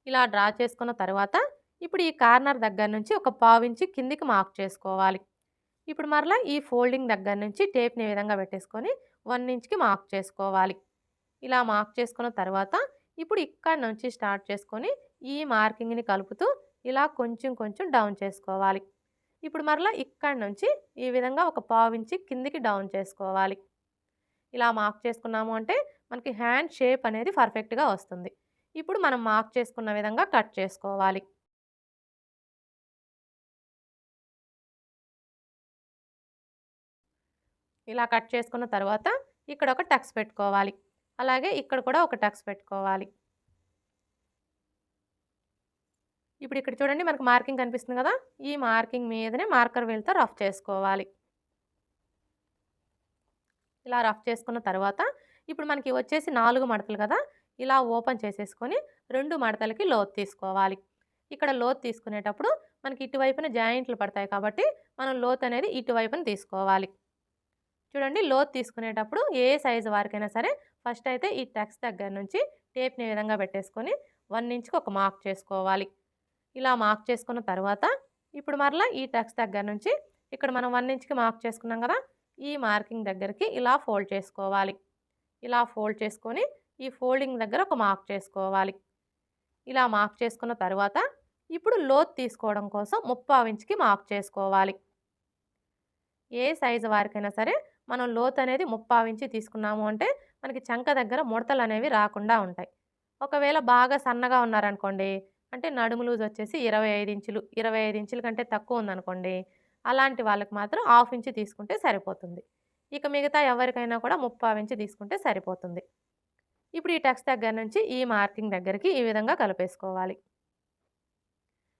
ఇలా డ్రా చేసుకున్న తర్వాత ఇప్పుడు ఈ కార్నర్ దగ్గర నుంచి ఒక పావించి కిందికి మార్క్ చేసుకోవాలి. ఇప్పుడు మరలా ఈ ఫోల్డింగ్ దగ్గర నుంచి టేప్‌ని ఈ విధంగా పెట్టేసుకొని 1 ఇంచ్‌కి మార్క్ చేసుకోవాలి. ఇలా మార్క్ చేసుకున్న తర్వాత ఇప్పుడు ఇక్కడి నుంచి స్టార్ట్ చేసుకొని ఈ మార్కింగ్‌ని కలుపుతూ ఇలా కొంచెం కొంచెం డౌన్ చేసుకోవాలి. ఇప్పుడు మరలా ఇక్కడి నుంచి ఈ విధంగా ఒక పావించి కిందికి డౌన్ చేసుకోవాలి. ఇలా మార్క్ చేసుకున్నాము అంటే మనకి హ్యాండ్ షేప్ అనేది పర్ఫెక్ట్‌గా వస్తుంది. ఇప్పుడు మనం మార్క్ చేసుకున్న విధంగా కట్ చేసుకోవాలి. ఇలా కట్ చేసుకున్న తర్వాత ఇక్కడ ఒక టక్స్ పెట్టుకోవాలి. అలాగే ఇక్కడ కూడా ఒక టక్స్ పెట్టుకోవాలి. ఇప్పుడు ఇక్కడ చూడండి మనకు మార్కింగ్ కనిపిస్తుంది కదా! ఈ మార్కింగ్ మీదనే మార్కర్ వేలుతో రఫ్ చేసుకోవాలి. ఇలా రఫ్ చేసుకున్న తర్వాత ఇప్పుడు మనకి వచ్చేసి 4 మడతలు కదా! ఇలా ఓపెన్ చేసేసుకొని 2 మడతలకి లోతు తీసుకోవాలి. ఇక్కడ లోతు తీసుకునేటప్పుడు మనకి ఇటువైపున జాయింట్లు పడతాయి కాబట్టి మనం లోతు అనేది ఇటువైపున తీసుకోవాలి. చూడండి లోతు తీసుకునేటప్పుడు ఏ సైజు వారికైనా సరే ఫస్ట్ అయితే ఈ టక్స్ దగ్గర నుంచి టేప్‌ని ఈ విధంగా పెట్టేసుకొని 1 ఇంచ్‌కి ఒక మార్క్ చేసుకోవాలి. ఇలా మార్క్ చేసుకున్న తర్వాత ఇప్పుడు మరలా ఈ టక్స్ దగ్గర నుంచి ఇక్కడ మనం 1 ఇంచ్‌కి మార్క్ చేసుకున్నాం కదా! ఈ మార్కింగ్ దగ్గరికి ఇలా ఫోల్డ్ చేసుకోవాలి. ఇలా ఫోల్డ్ చేసుకొని ఈ ఫోల్డింగ్ దగ్గర ఒక మార్క్ చేసుకోవాలి. ఇలా మార్క్ చేసుకున్న తర్వాత ఇప్పుడు లోతు తీసుకోవడం కోసం 3/4 ఇంచ్‌కి మార్క్ చేసుకోవాలి. ఏ సైజు వారికైనా సరే మనం లోతు అనేది 3/4 ఇంచి తీసుకున్నాము అంటే మనకి చంక దగ్గర ముడతలు అనేవి రాకుండా ఉంటాయి. ఒకవేళ బాగా సన్నగా ఉన్నారనుకోండి, అంటే నడుము లూజ్ వచ్చేసి 25 ఇంచులు, 25 ఇంచుల కంటే తక్కువ ఉందనుకోండి, అలాంటి వాళ్ళకి మాత్రం 1/2 ఇంచు తీసుకుంటే సరిపోతుంది. ఇక మిగతా ఎవరికైనా కూడా 3/4 ఇంచు తీసుకుంటే సరిపోతుంది. ఇప్పుడు ఈ టక్స్ దగ్గర నుంచి ఈ మార్కింగ్ దగ్గరికి ఈ విధంగా కలిపేసుకోవాలి.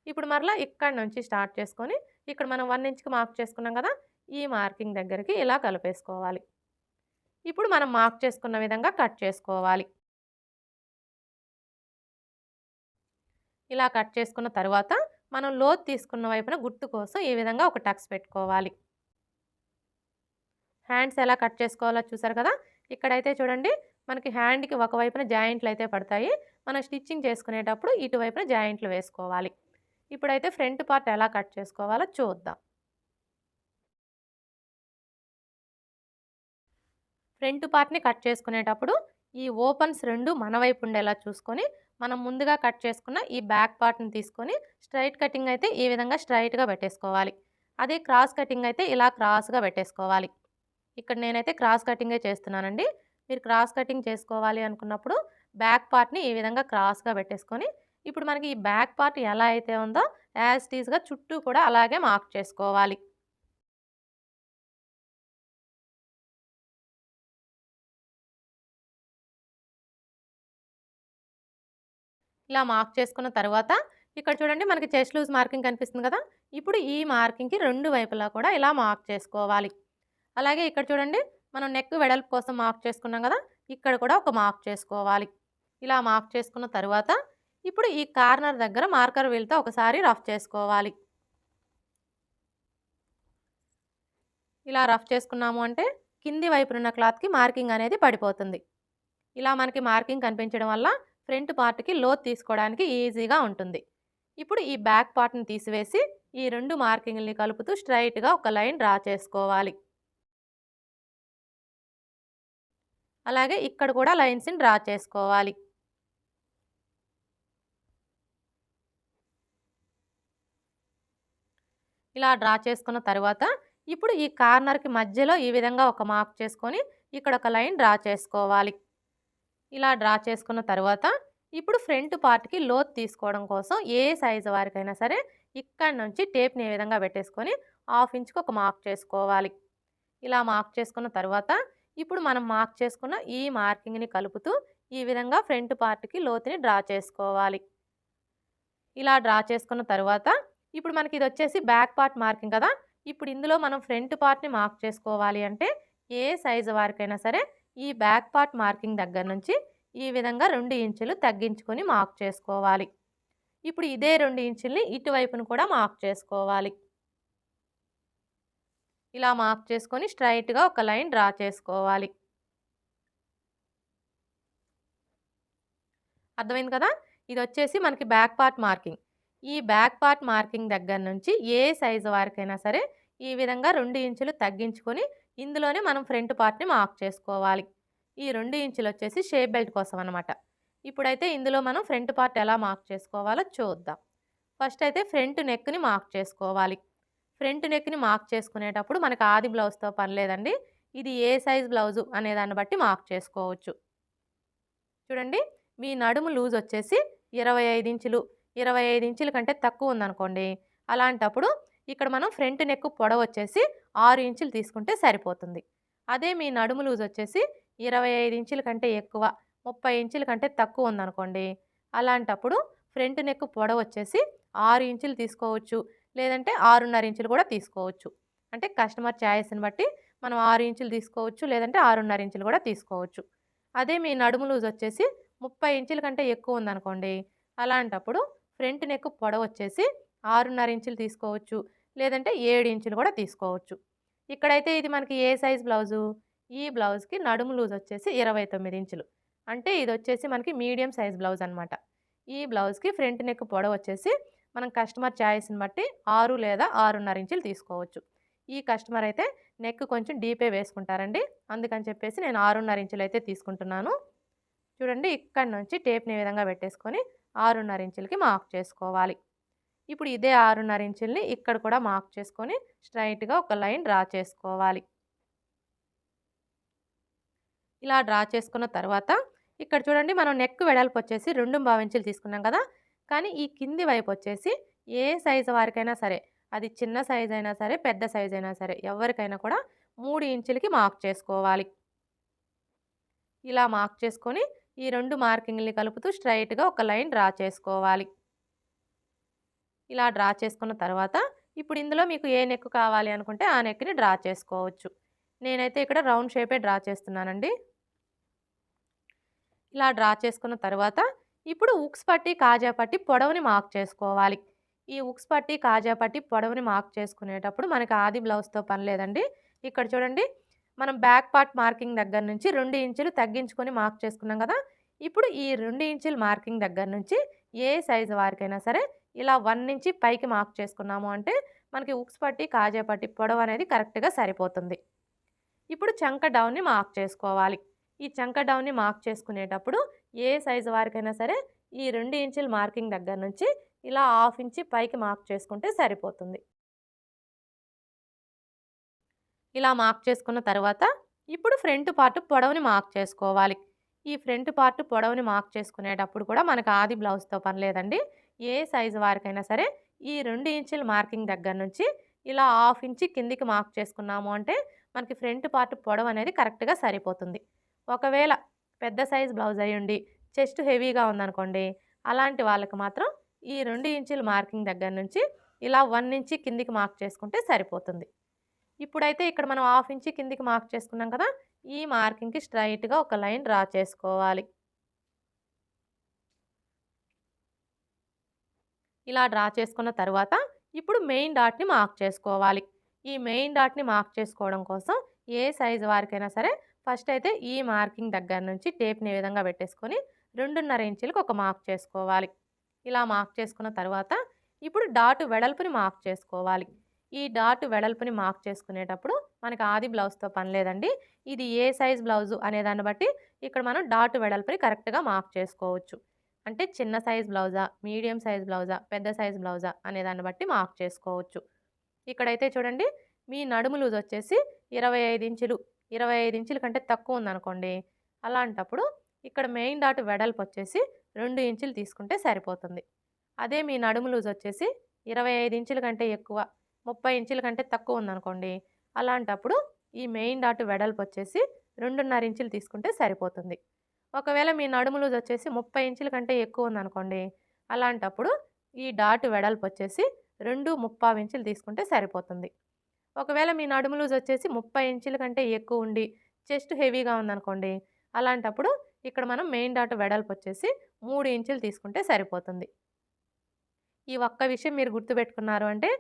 ఇప్పుడు మరలా ఇక్కడి నుంచి స్టార్ట్ చేసుకొని ఇక్కడ మనం 1 ఇంచ్‌కి మార్క్ చేసుకున్నాం కదా! ఈ మార్కింగ్ దగ్గరికి ఇలా కలిపేసుకోవాలి. ఇప్పుడు మనం మార్క్ చేసుకున్న విధంగా కట్ చేసుకోవాలి. ఇలా కట్ చేసుకున్న తర్వాత మనం లోతు తీసుకున్న వైపున గుర్తు కోసం ఈ విధంగా ఒక టక్స్ పెట్టుకోవాలి. హ్యాండ్స్ ఎలా కట్ చేసుకోవాలో చూసారు కదా! ఇక్కడైతే చూడండి మనకి హ్యాండ్‌కి ఒకవైపున జాయింట్లు అయితే పడతాయి. మనం స్టిచ్చింగ్ చేసుకునేటప్పుడు ఇటువైపున జాయింట్లు వేసుకోవాలి. ఇప్పుడైతే ఫ్రంట్ పార్ట్ ఎలా కట్ చేసుకోవాలో చూద్దాం. ఫ్రంట్ పార్ట్‌ని కట్ చేసుకునేటప్పుడు ఈ ఓపెన్స్ 2 మన వైపు ఉండేలా చూసుకొని మనం ముందుగా కట్ చేసుకున్న ఈ బ్యాక్ పార్ట్‌ని తీసుకొని స్ట్రెయిట్ కటింగ్ అయితే ఈ విధంగా స్ట్రెయిట్‌గా పెట్టేసుకోవాలి. అదే క్రాస్ కటింగ్ అయితే ఇలా క్రాస్‌గా పెట్టేసుకోవాలి. ఇక్కడ నేనైతే క్రాస్ కటింగే చేస్తున్నానండి. మీరు క్రాస్ కటింగ్ చేసుకోవాలి అనుకున్నప్పుడు బ్యాక్ పార్ట్‌ని ఈ విధంగా క్రాస్‌గా పెట్టేసుకొని ఇప్పుడు మనకి ఈ బ్యాక్ పార్ట్ ఎలా అయితే ఉందో యాజ్ ఇట్ ఈస్‌గా చుట్టూ కూడా అలాగే మార్క్ చేసుకోవాలి. ఇలా మార్క్ చేసుకున్న తర్వాత ఇక్కడ చూడండి మనకి చెస్ట్ లూజ్ మార్కింగ్ కనిపిస్తుంది కదా! ఇప్పుడు ఈ మార్కింగ్‌కి 2 వైపులా కూడా ఇలా మార్క్ చేసుకోవాలి. అలాగే ఇక్కడ చూడండి మనం నెక్ వెడల్పు కోసం మార్క్ చేసుకున్నాం కదా! ఇక్కడ కూడా ఒక మార్క్ చేసుకోవాలి. ఇలా మార్క్ చేసుకున్న తర్వాత ఇప్పుడు ఈ కార్నర్ దగ్గర మార్కర్ వీల్‌తో ఒకసారి రఫ్ చేసుకోవాలి. ఇలా రఫ్ చేసుకున్నాము అంటే కింది వైపునున్న క్లాత్‌కి మార్కింగ్ అనేది పడిపోతుంది. ఇలా మనకి మార్కింగ్ కనిపించడం వల్ల ఫ్రంట్ పార్ట్‌కి లోతు తీసుకోవడానికి ఈజీగా ఉంటుంది. ఇప్పుడు ఈ బ్యాక్ పార్ట్‌ని తీసివేసి ఈ 2 మార్కింగ్‌లని కలుపుతూ స్ట్రెయిట్‌గా ఒక లైన్ డ్రా చేసుకోవాలి. అలాగే ఇక్కడ కూడా లైన్స్‌ని డ్రా చేసుకోవాలి. ఇలా డ్రా చేసుకున్న తర్వాత ఇప్పుడు ఈ కార్నర్‌కి మధ్యలో ఈ విధంగా ఒక మార్క్ చేసుకొని ఇక్కడ ఒక లైన్ డ్రా చేసుకోవాలి. ఇలా డ్రా చేసుకున్న తర్వాత ఇప్పుడు ఫ్రంట్ పార్ట్‌కి లోతు తీసుకోవడం కోసం ఏ సైజు వారికైనా సరే ఇక్కడి నుంచి టేప్‌ని ఈ విధంగా పెట్టేసుకొని 1/2 ఇంచ్‌కి ఒక మార్క్ చేసుకోవాలి. ఇలా మార్క్ చేసుకున్న తర్వాత ఇప్పుడు మనం మార్క్ చేసుకున్న ఈ మార్కింగ్‌ని కలుపుతూ ఈ విధంగా ఫ్రంట్ పార్ట్‌కి లోతుని డ్రా చేసుకోవాలి. ఇలా డ్రా చేసుకున్న తర్వాత ఇప్పుడు మనకి ఇది వచ్చేసి బ్యాక్ పార్ట్ మార్కింగ్ కదా! ఇప్పుడు ఇందులో మనం ఫ్రంట్ పార్ట్‌ని మార్క్ చేసుకోవాలి అంటే ఏ సైజు వారికైనా సరే ఈ బ్యాక్ పార్ట్ మార్కింగ్ దగ్గర నుంచి ఈ విధంగా 2 ఇంచులు తగ్గించుకొని మార్క్ చేసుకోవాలి. ఇప్పుడు ఇదే 2 ఇంచుల్ని ఇటువైపును కూడా మార్క్ చేసుకోవాలి. ఇలా మార్క్ చేసుకొని స్ట్రెయిట్‌గా ఒక లైన్ డ్రా చేసుకోవాలి. అర్థమైంది కదా! ఇది వచ్చేసి మనకి బ్యాక్ పార్ట్ మార్కింగ్. ఈ బ్యాక్ పార్ట్ మార్కింగ్ దగ్గర నుంచి ఏ సైజు వారికైనా సరే ఈ విధంగా 2 ఇంచులు తగ్గించుకొని ఇందులోనే మనం ఫ్రంట్ పార్ట్‌ని మార్క్ చేసుకోవాలి. ఈ 2 ఇంచులు వచ్చేసి షేప్ బెల్ట్ కోసం అన్నమాట. ఇప్పుడైతే ఇందులో మనం ఫ్రంట్ పార్ట్ ఎలా మార్క్ చేసుకోవాలో చూద్దాం. ఫస్ట్ అయితే ఫ్రంట్ నెక్‌ని మార్క్ చేసుకోవాలి. ఫ్రంట్ నెక్‌ని మార్క్ చేసుకునేటప్పుడు మనకు ఆది బ్లౌజ్‌తో పని లేదండి. ఇది ఏ సైజ్ బ్లౌజు అనే దాన్ని బట్టి మార్క్ చేసుకోవచ్చు. చూడండి మీ నడుము లూజ్ వచ్చేసి 25 ఇంచులు, 25 ఇంచుల కంటే తక్కువ ఉందనుకోండి, అలాంటప్పుడు ఇక్కడ మనం ఫ్రంట్ నెక్ పొడవు వచ్చేసి 6 ఇంచులు తీసుకుంటే సరిపోతుంది. అదే మీ నడుము లూజ్ వచ్చేసి 25 ఇంచుల కంటే ఎక్కువ, 30 ఇంచుల కంటే తక్కువ ఉందనుకోండి. అలాంటప్పుడు ఫ్రంట్ నెక్ పొడవు వచ్చేసి 6 ఇంచులు తీసుకోవచ్చు. లేదంటే 6.5 ఇంచులు కూడా తీసుకోవచ్చు. అంటే కస్టమర్ చాయిస్‌ని బట్టి మనం 6 ఇంచులు తీసుకోవచ్చు. లేదంటే 6.5 ఇంచులు కూడా తీసుకోవచ్చు. అదే మీ నడుము లూజ్ వచ్చేసి 30 ఇంచుల కంటే ఎక్కువ ఉందనుకోండి. అలాంటప్పుడు ఫ్రంట్ నెక్ పొడవు వచ్చేసి 6.5 ఇంచులు తీసుకోవచ్చు. లేదంటే 7 ఇంచులు కూడా తీసుకోవచ్చు. ఇక్కడైతే ఇది మనకి ఏ సైజ్ బ్లౌజు? ఈ బ్లౌజ్‌కి నడుము లూజ్ వచ్చేసి 29 ఇంచులు. అంటే ఇదొచ్చేసి మనకి మీడియం సైజ్ బ్లౌజ్ అనమాట. ఈ బ్లౌజ్‌కి ఫ్రంట్ నెక్ పొడవు వచ్చేసి మనం కస్టమర్ చాయిస్‌ని బట్టి 6 లేదా 6.5 ఇంచులు తీసుకోవచ్చు. ఈ కస్టమర్ అయితే నెక్ కొంచెం డీపే వేసుకుంటారండి. అందుకని చెప్పేసి నేను 6.5 ఇంచులైతే తీసుకుంటున్నాను. చూడండి ఇక్కడి నుంచి టేప్‌ని ఈ విధంగా పెట్టేసుకొని 6.5 ఇంచులకి మార్క్ చేసుకోవాలి. ఇప్పుడు ఇదే 6.5 ఇంచుల్ని ఇక్కడ కూడా మార్క్ చేసుకొని స్ట్రెయిట్‌గా ఒక లైన్ డ్రా చేసుకోవాలి. ఇలా డ్రా చేసుకున్న తర్వాత ఇక్కడ చూడండి మనం నెక్ వెడల్పు వచ్చేసి 2.5 ఇంచులు తీసుకున్నాం కదా! కానీ ఈ కింది వైపు వచ్చేసి ఏ సైజు వారికైనా సరే, అది చిన్న సైజ్ అయినా సరే, పెద్ద సైజ్ అయినా సరే ఎవరికైనా కూడా 3 ఇంచులకి మార్క్ చేసుకోవాలి. ఇలా మార్క్ చేసుకొని ఈ 2 మార్కింగ్‌లని కలుపుతూ స్ట్రెయిట్‌గా ఒక లైన్ డ్రా చేసుకోవాలి. ఇలా డ్రా చేసుకున్న తర్వాత ఇప్పుడు ఇందులో మీకు ఏ నెక్ కావాలి అనుకుంటే ఆ నెక్‌ని డ్రా చేసుకోవచ్చు. నేనైతే ఇక్కడ రౌండ్ షేపే డ్రా చేస్తున్నానండి. ఇలా డ్రా చేసుకున్న తర్వాత ఇప్పుడు ఉక్స్ పట్టి, కాజా పట్టి పొడవుని మార్క్ చేసుకోవాలి. ఈ ఉక్స్ పట్టి, కాజా పట్టి పొడవుని మార్క్ చేసుకునేటప్పుడు మనకి ఆది బ్లౌజ్‌తో పని లేదండి. ఇక్కడ చూడండి మనం బ్యాక్ పార్ట్ మార్కింగ్ దగ్గర నుంచి 2 ఇంచులు తగ్గించుకొని మార్క్ చేసుకున్నాం కదా! ఇప్పుడు ఈ 2 ఇంచుల మార్కింగ్ దగ్గర నుంచి ఏ సైజు వారికైనా సరే ఇలా 1 నుంచి పైకి మార్క్ చేసుకున్నాము అంటే మనకి ఉక్స్ పట్టి, కాజా పట్టి పొడవు అనేది కరెక్ట్‌గా సరిపోతుంది. ఇప్పుడు చంక డౌన్‌ని మార్క్ చేసుకోవాలి. ఈ చంక డౌన్‌ని మార్క్ చేసుకునేటప్పుడు ఏ సైజు వారికైనా సరే ఈ 2 ఇంచుల మార్కింగ్ దగ్గర నుంచి ఇలా హాఫ్ ఇంచి పైకి మార్క్ చేసుకుంటే సరిపోతుంది. ఇలా మార్క్ చేసుకున్న తర్వాత ఇప్పుడు ఫ్రంట్ పార్ట్ పొడవుని మార్క్ చేసుకోవాలి. ఈ ఫ్రంట్ పార్ట్ పొడవుని మార్క్ చేసుకునేటప్పుడు కూడా మనకు ఆది బ్లౌజ్‌తో పని లేదండి. ఏ సైజు వారికైనా సరే ఈ 2 ఇంచుల మార్కింగ్ దగ్గర నుంచి ఇలా హాఫ్ ఇంచి కిందికి మార్క్ చేసుకున్నాము అంటే మనకి ఫ్రంట్ పార్ట్ పొడవు అనేది కరెక్ట్‌గా సరిపోతుంది. ఒకవేళ పెద్ద సైజ్ బ్లౌజ్ అయ్యుండి చెస్ట్ హెవీగా ఉందనుకోండి, అలాంటి వాళ్ళకి మాత్రం ఈ 2 ఇంచుల మార్కింగ్ దగ్గర నుంచి ఇలా 1 ఇంచి కిందికి మార్క్ చేసుకుంటే సరిపోతుంది. ఇప్పుడైతే ఇక్కడ మనం హాఫ్ ఇంచి కిందికి మార్క్ చేసుకున్నాం కదా! ఈ మార్కింగ్‌కి స్ట్రెయిట్‌గా ఒక లైన్ డ్రా చేసుకోవాలి. ఇలా డ్రా చేసుకున్న తర్వాత ఇప్పుడు మెయిన్ డాట్‌ని మార్క్ చేసుకోవాలి. ఈ మెయిన్ డాట్‌ని మార్క్ చేసుకోవడం కోసం ఏ సైజు వారికైనా సరే ఫస్ట్ అయితే ఈ మార్కింగ్ దగ్గర నుంచి టేప్‌ని ఈ విధంగా పెట్టేసుకొని 2.5 ఇంచులకి ఒక మార్క్ చేసుకోవాలి. ఇలా మార్క్ చేసుకున్న తర్వాత ఇప్పుడు డాట్ వెడల్పుని మార్క్ చేసుకోవాలి. ఈ డాట్ వెడల్పుని మార్క్ చేసుకునేటప్పుడు మనకి ఆది బ్లౌజ్‌తో పని లేదండి. ఇది ఏ సైజ్ బ్లౌజు అనే దాన్ని బట్టి ఇక్కడ మనం డాట్ వెడల్పుని కరెక్ట్‌గా మార్క్ చేసుకోవచ్చు. అంటే చిన్న సైజ్ బ్లౌజా, మీడియం సైజ్ బ్లౌజా, పెద్ద సైజ్ బ్లౌజా అనే దాన్ని బట్టి మార్క్ చేసుకోవచ్చు. ఇక్కడైతే చూడండి మీ నడుము లూజ్ వచ్చేసి 25 ఇంచులు, 25 ఇంచుల కంటే తక్కువ ఉందనుకోండి. అలాంటప్పుడు ఇక్కడ మెయిన్ డాట్ వెడల్పు వచ్చేసి 2 ఇంచులు తీసుకుంటే సరిపోతుంది. అదే మీ నడుము లూజ్ వచ్చేసి 25 ఇంచుల కంటే ఎక్కువ, 30 ఇంచుల కంటే తక్కువ ఉందనుకోండి. అలాంటప్పుడు ఈ మెయిన్ డాట్ వెడల్పు వచ్చేసి 2.5 ఇంచులు తీసుకుంటే సరిపోతుంది. ఒకవేళ మీ నడుము లూజ్ వచ్చేసి 30 ఇంచుల కంటే ఎక్కువ ఉందనుకోండి. అలాంటప్పుడు ఈ డాట్ వెడల్పు వచ్చేసి 2.75 ఇంచులు తీసుకుంటే సరిపోతుంది. ఒకవేళ మీ నడుము లూజ్ వచ్చేసి 30 ఇంచుల కంటే ఎక్కువ ఉండి చెస్ట్ హెవీగా ఉందనుకోండి. అలాంటప్పుడు ఇక్కడ మనం మెయిన్ డాట్ వెడల్పు వచ్చేసి 3 ఇంచులు తీసుకుంటే సరిపోతుంది. ఈ ఒక్క విషయం మీరు గుర్తుపెట్టుకున్నారు అంటే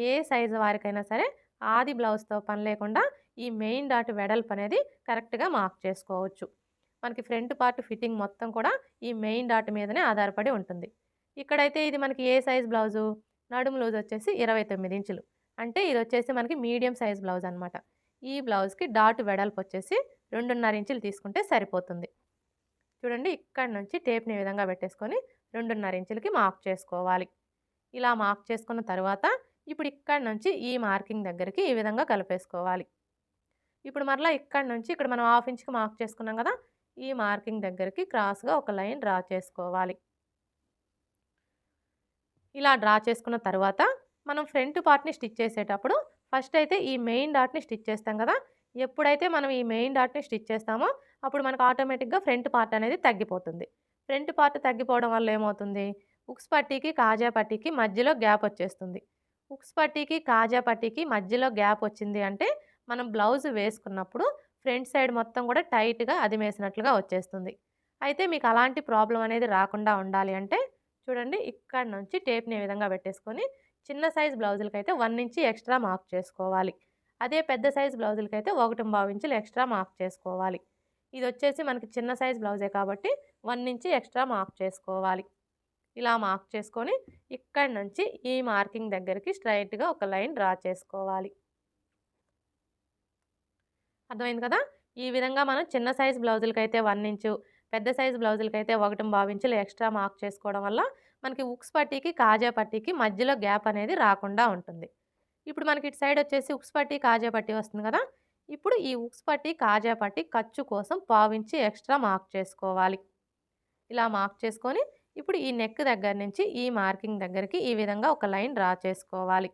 ఏ సైజు వారికైనా సరే ఆది బ్లౌజ్‌తో పని లేకుండా ఈ మెయిన్ డాట్ వెడల్పు అనేది కరెక్ట్‌గా మార్క్ చేసుకోవచ్చు. మనకి ఫ్రంట్ పార్ట్ ఫిట్టింగ్ మొత్తం కూడా ఈ మెయిన్ డాట్ మీదనే ఆధారపడి ఉంటుంది. ఇక్కడైతే ఇది మనకి ఏ సైజ్ బ్లౌజు? నడుము లూజ్ వచ్చేసి 29 ఇంచులు. అంటే ఇదొచ్చేసి మనకి మీడియం సైజ్ బ్లౌజ్ అనమాట. ఈ బ్లౌజ్‌కి డాట్ వెడల్పు వచ్చేసి 2.5 ఇంచులు తీసుకుంటే సరిపోతుంది. చూడండి ఇక్కడి నుంచి టేప్‌ని ఈ విధంగా పెట్టేసుకొని 2.5 ఇంచులకి మార్క్ చేసుకోవాలి. ఇలా మార్క్ చేసుకున్న తర్వాత ఇప్పుడు ఇక్కడి నుంచి ఈ మార్కింగ్ దగ్గరికి ఈ విధంగా కలిపేసుకోవాలి. ఇప్పుడు మరలా ఇక్కడి నుంచి ఇక్కడ మనం హాఫ్ ఇంచ్‌కి మార్క్ చేసుకున్నాం కదా! ఈ మార్కింగ్ దగ్గరికి క్రాస్‌గా ఒక లైన్ డ్రా చేసుకోవాలి. ఇలా డ్రా చేసుకున్న తర్వాత మనం ఫ్రంట్ పార్ట్‌ని స్టిచ్ చేసేటప్పుడు ఫస్ట్ అయితే ఈ మెయిన్ డాట్‌ని స్టిచ్ చేస్తాం కదా! ఎప్పుడైతే మనం ఈ మెయిన్ డాట్‌ని స్టిచ్ చేస్తామో అప్పుడు మనకు ఆటోమేటిక్‌గా ఫ్రంట్ పార్ట్ అనేది తగ్గిపోతుంది. ఫ్రంట్ పార్ట్ తగ్గిపోవడం వల్ల ఏమవుతుంది? ఉక్స్ పట్టీకి, కాజా పట్టీకి మధ్యలో గ్యాప్ వచ్చేస్తుంది. ఉక్స్ పట్టీకి, కాజా పట్టీకి మధ్యలో గ్యాప్ వచ్చింది అంటే మనం బ్లౌజ్ వేసుకున్నప్పుడు ఫ్రంట్ సైడ్ మొత్తం కూడా టైట్‌గా అదిమేసినట్లుగా వచ్చేస్తుంది. అయితే మీకు అలాంటి ప్రాబ్లమ్ అనేది రాకుండా ఉండాలి అంటే చూడండి ఇక్కడ నుంచి టేప్‌ని ఈ విధంగా పెట్టేసుకొని చిన్న సైజ్ బ్లౌజులకైతే 1 ఇంచ్ ఎక్స్ట్రా మార్క్ చేసుకోవాలి. అదే పెద్ద సైజ్ బ్లౌజులకైతే 1.25 ఇంచులు ఎక్స్ట్రా మార్క్ చేసుకోవాలి. ఇదొచ్చేసి మనకి చిన్న సైజ్ బ్లౌజే కాబట్టి 1 ఇంచ్ ఎక్స్ట్రా మార్క్ చేసుకోవాలి. ఇలా మార్క్ చేసుకొని ఇక్కడి నుంచి ఈ మార్కింగ్ దగ్గరికి స్ట్రెయిట్‌గా ఒక లైన్ డ్రా చేసుకోవాలి. అర్థమైంది కదా! ఈ విధంగా మనం చిన్న సైజ్ బ్లౌజులకైతే 1 ఇంచు, పెద్ద సైజ్ బ్లౌజులకైతే 1.25 ఇంచులు ఎక్స్ట్రా మార్క్ చేసుకోవడం వల్ల మనకి ఉక్స్ పట్టీకి, కాజా పట్టీకి మధ్యలో గ్యాప్ అనేది రాకుండా ఉంటుంది. ఇప్పుడు మనకి ఇటు సైడ్ వచ్చేసి ఉక్స్ పట్టీ, కాజా పట్టీ వస్తుంది కదా! ఇప్పుడు ఈ ఉక్స్ పట్టీ, కాజా పట్టీ ఖర్చు కోసం పావించి ఎక్స్ట్రా మార్క్ చేసుకోవాలి. ఇలా మార్క్ చేసుకొని ఇప్పుడు ఈ నెక్ దగ్గర నుంచి ఈ మార్కింగ్ దగ్గరికి ఈ విధంగా ఒక లైన్ డ్రా చేసుకోవాలి.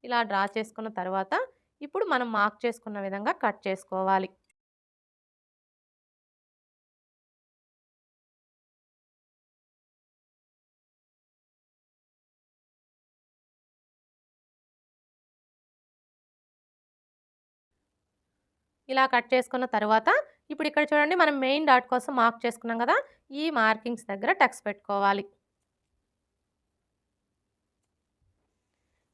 ఇలా డ్రా చేసుకున్న తర్వాత ఇప్పుడు మనం మార్క్ చేసుకున్న విధంగా కట్ చేసుకోవాలి. ఇలా కట్ చేసుకున్న తర్వాత ఇప్పుడు ఇక్కడ చూడండి మనం మెయిన్ డాట్ కోసం మార్క్ చేసుకున్నాం కదా! ఈ మార్కింగ్స్ దగ్గర టక్స్ పెట్టుకోవాలి.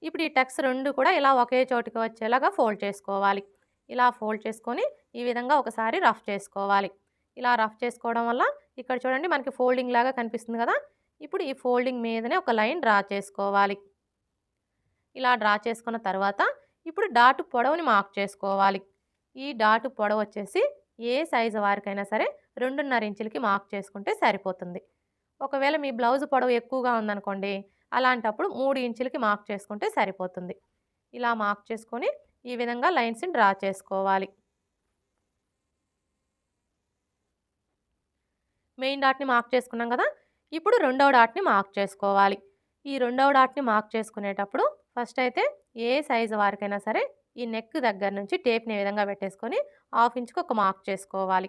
ఇప్పుడు ఈ టక్స్ 2 కూడా ఇలా ఒకే చోటికి వచ్చేలాగా ఫోల్డ్ చేసుకోవాలి. ఇలా ఫోల్డ్ చేసుకొని ఈ విధంగా ఒకసారి రఫ్ చేసుకోవాలి. ఇలా రఫ్ చేసుకోవడం వల్ల ఇక్కడ చూడండి మనకి ఫోల్డింగ్ లాగా కనిపిస్తుంది కదా! ఇప్పుడు ఈ ఫోల్డింగ్ మీదనే ఒక లైన్ డ్రా చేసుకోవాలి. ఇలా డ్రా చేసుకున్న తర్వాత ఇప్పుడు డాట్ పొడవుని మార్క్ చేసుకోవాలి. ఈ డాట్ పొడవు వచ్చేసి ఏ సైజు వారికైనా సరే 2.5 ఇంచులకి మార్క్ చేసుకుంటే సరిపోతుంది. ఒకవేళ మీ బ్లౌజ్ పొడవు ఎక్కువగా ఉందనుకోండి, అలాంటప్పుడు 3 ఇంచులకి మార్క్ చేసుకుంటే సరిపోతుంది. ఇలా మార్క్ చేసుకొని ఈ విధంగా లైన్స్‌ని డ్రా చేసుకోవాలి. మెయిన్ డాట్‌ని మార్క్ చేసుకున్నాం కదా! ఇప్పుడు రెండవ డాట్‌ని మార్క్ చేసుకోవాలి. ఈ రెండవ డాట్‌ని మార్క్ చేసుకునేటప్పుడు ఫస్ట్ అయితే ఏ సైజు వారికైనా సరే ఈ నెక్ దగ్గర నుంచి టేప్‌ని ఈ విధంగా పెట్టేసుకొని 1/2 ఇంచుకి ఒక మార్క్ చేసుకోవాలి.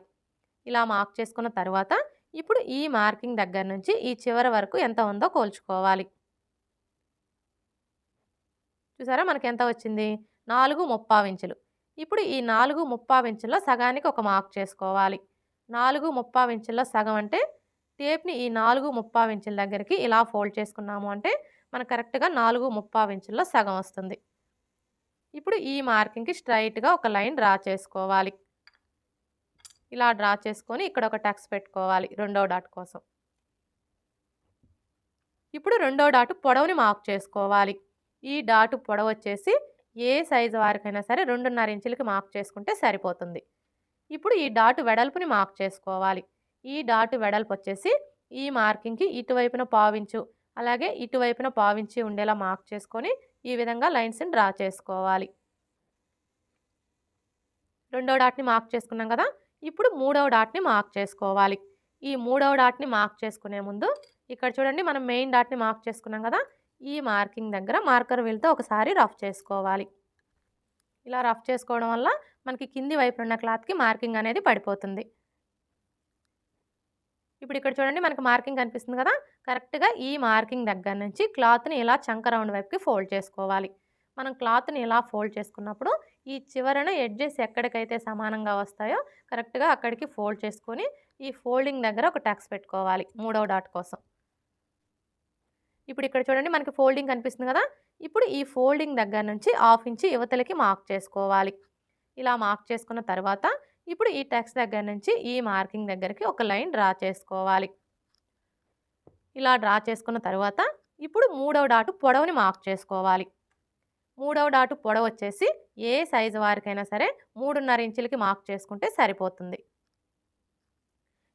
ఇలా మార్క్ చేసుకున్న తర్వాత ఇప్పుడు ఈ మార్కింగ్ దగ్గర నుంచి ఈ చివరి వరకు ఎంత ఉందో కొలుచుకోవాలి. చూసారా మనకెంత వచ్చింది? 4/3 ఇంచులు. ఇప్పుడు ఈ 4/3 ఇంచుల్లో సగానికి ఒక మార్క్ చేసుకోవాలి. 4/3 ఇంచుల్లో సగం అంటే టేప్‌ని ఈ 4/3 ఇంచుల దగ్గరికి ఇలా ఫోల్డ్ చేసుకున్నాము అంటే మనకు కరెక్ట్‌గా 4/3 ఇంచుల్లో సగం వస్తుంది. ఇప్పుడు ఈ మార్కింగ్‌కి స్ట్రెయిట్‌గా ఒక లైన్ డ్రా చేసుకోవాలి. ఇలా డ్రా చేసుకొని ఇక్కడ ఒక టక్స్ పెట్టుకోవాలి రెండో డాట్ కోసం. ఇప్పుడు రెండో డాట్ పొడవుని మార్క్ చేసుకోవాలి. ఈ డాట్ పొడవు వచ్చేసి ఏ సైజు వారికైనా సరే 2.5 ఇంచులకి మార్క్ చేసుకుంటే సరిపోతుంది. ఇప్పుడు ఈ డాట్ వెడల్పుని మార్క్ చేసుకోవాలి. ఈ డాట్ వెడల్పు వచ్చేసి ఈ మార్కింగ్‌కి ఇటువైపున పావించు అలాగే ఇటువైపున పావించి ఉండేలా మార్క్ చేసుకొని ఈ విధంగా లైన్స్‌ని డ్రా చేసుకోవాలి. రెండో డాట్‌ని మార్క్ చేసుకున్నాం కదా! ఇప్పుడు మూడవ డాట్‌ని మార్క్ చేసుకోవాలి. ఈ మూడవ డాట్‌ని మార్క్ చేసుకునే ముందు ఇక్కడ చూడండి మనం మెయిన్ డాట్‌ని మార్క్ చేసుకున్నాం కదా! ఈ మార్కింగ్ దగ్గర మార్కర్ వీల్‌తో ఒకసారి రఫ్ చేసుకోవాలి. ఇలా రఫ్ చేసుకోవడం వల్ల మనకి కింది వైపున ఉన్న క్లాత్‌కి మార్కింగ్ అనేది పడిపోతుంది. ఇప్పుడు ఇక్కడ చూడండి మనకి మార్కింగ్ కనిపిస్తుంది కదా! కరెక్ట్‌గా ఈ మార్కింగ్ దగ్గర నుంచి క్లాత్‌ని ఇలా చంక రౌండ్ వైపుకి ఫోల్డ్ చేసుకోవాలి. మనం క్లాత్‌ని ఇలా ఫోల్డ్ చేసుకున్నప్పుడు ఈ చివరన ఎడ్జెస్ ఎక్కడికైతే సమానంగా వస్తాయో కరెక్ట్‌గా అక్కడికి ఫోల్డ్ చేసుకొని ఈ ఫోల్డింగ్ దగ్గర ఒక టక్స్ పెట్టుకోవాలి మూడవ డాట్ కోసం. ఇప్పుడు ఇక్కడ చూడండి మనకి ఫోల్డింగ్ కనిపిస్తుంది కదా! ఇప్పుడు ఈ ఫోల్డింగ్ దగ్గర నుంచి 1/2 ఇంచ్ యువతలకి మార్క్ చేసుకోవాలి. ఇలా మార్క్ చేసుకున్న తర్వాత ఇప్పుడు ఈ టక్స్ దగ్గర నుంచి ఈ మార్కింగ్ దగ్గరికి ఒక లైన్ డ్రా చేసుకోవాలి. ఇలా డ్రా చేసుకున్న తర్వాత ఇప్పుడు మూడవ డాట్ పొడవుని మార్క్ చేసుకోవాలి. మూడవ డాట్ పొడవు వచ్చేసి ఏ సైజు వారికైనా సరే 3.5 ఇంచులకి మార్క్ చేసుకుంటే సరిపోతుంది.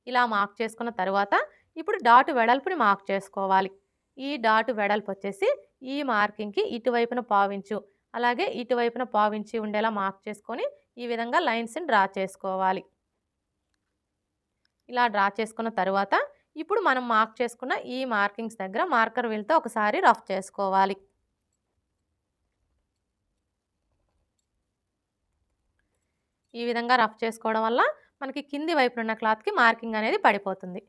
ఇలా మార్క్ చేసుకున్న తర్వాత ఇప్పుడు డాట్ వెడల్పుని మార్క్ చేసుకోవాలి. ఈ డాట్ వెడల్పు వచ్చేసి ఈ మార్కింగ్‌కి ఇటువైపున పావించు అలాగే ఇటువైపున పావించి ఉండేలా మార్క్ చేసుకొని ఈ విధంగా లైన్స్‌ని డ్రా చేసుకోవాలి. ఇలా డ్రా చేసుకున్న తర్వాత ఇప్పుడు మనం మార్క్ చేసుకున్న ఈ మార్కింగ్స్ దగ్గర మార్కర్ వీల్‌తో ఒకసారి రఫ్ చేసుకోవాలి. ఈ విధంగా రఫ్ చేసుకోవడం వల్ల మనకి కింది వైపున ఉన్న క్లాత్‌కి మార్కింగ్ అనేది పడిపోతుంది.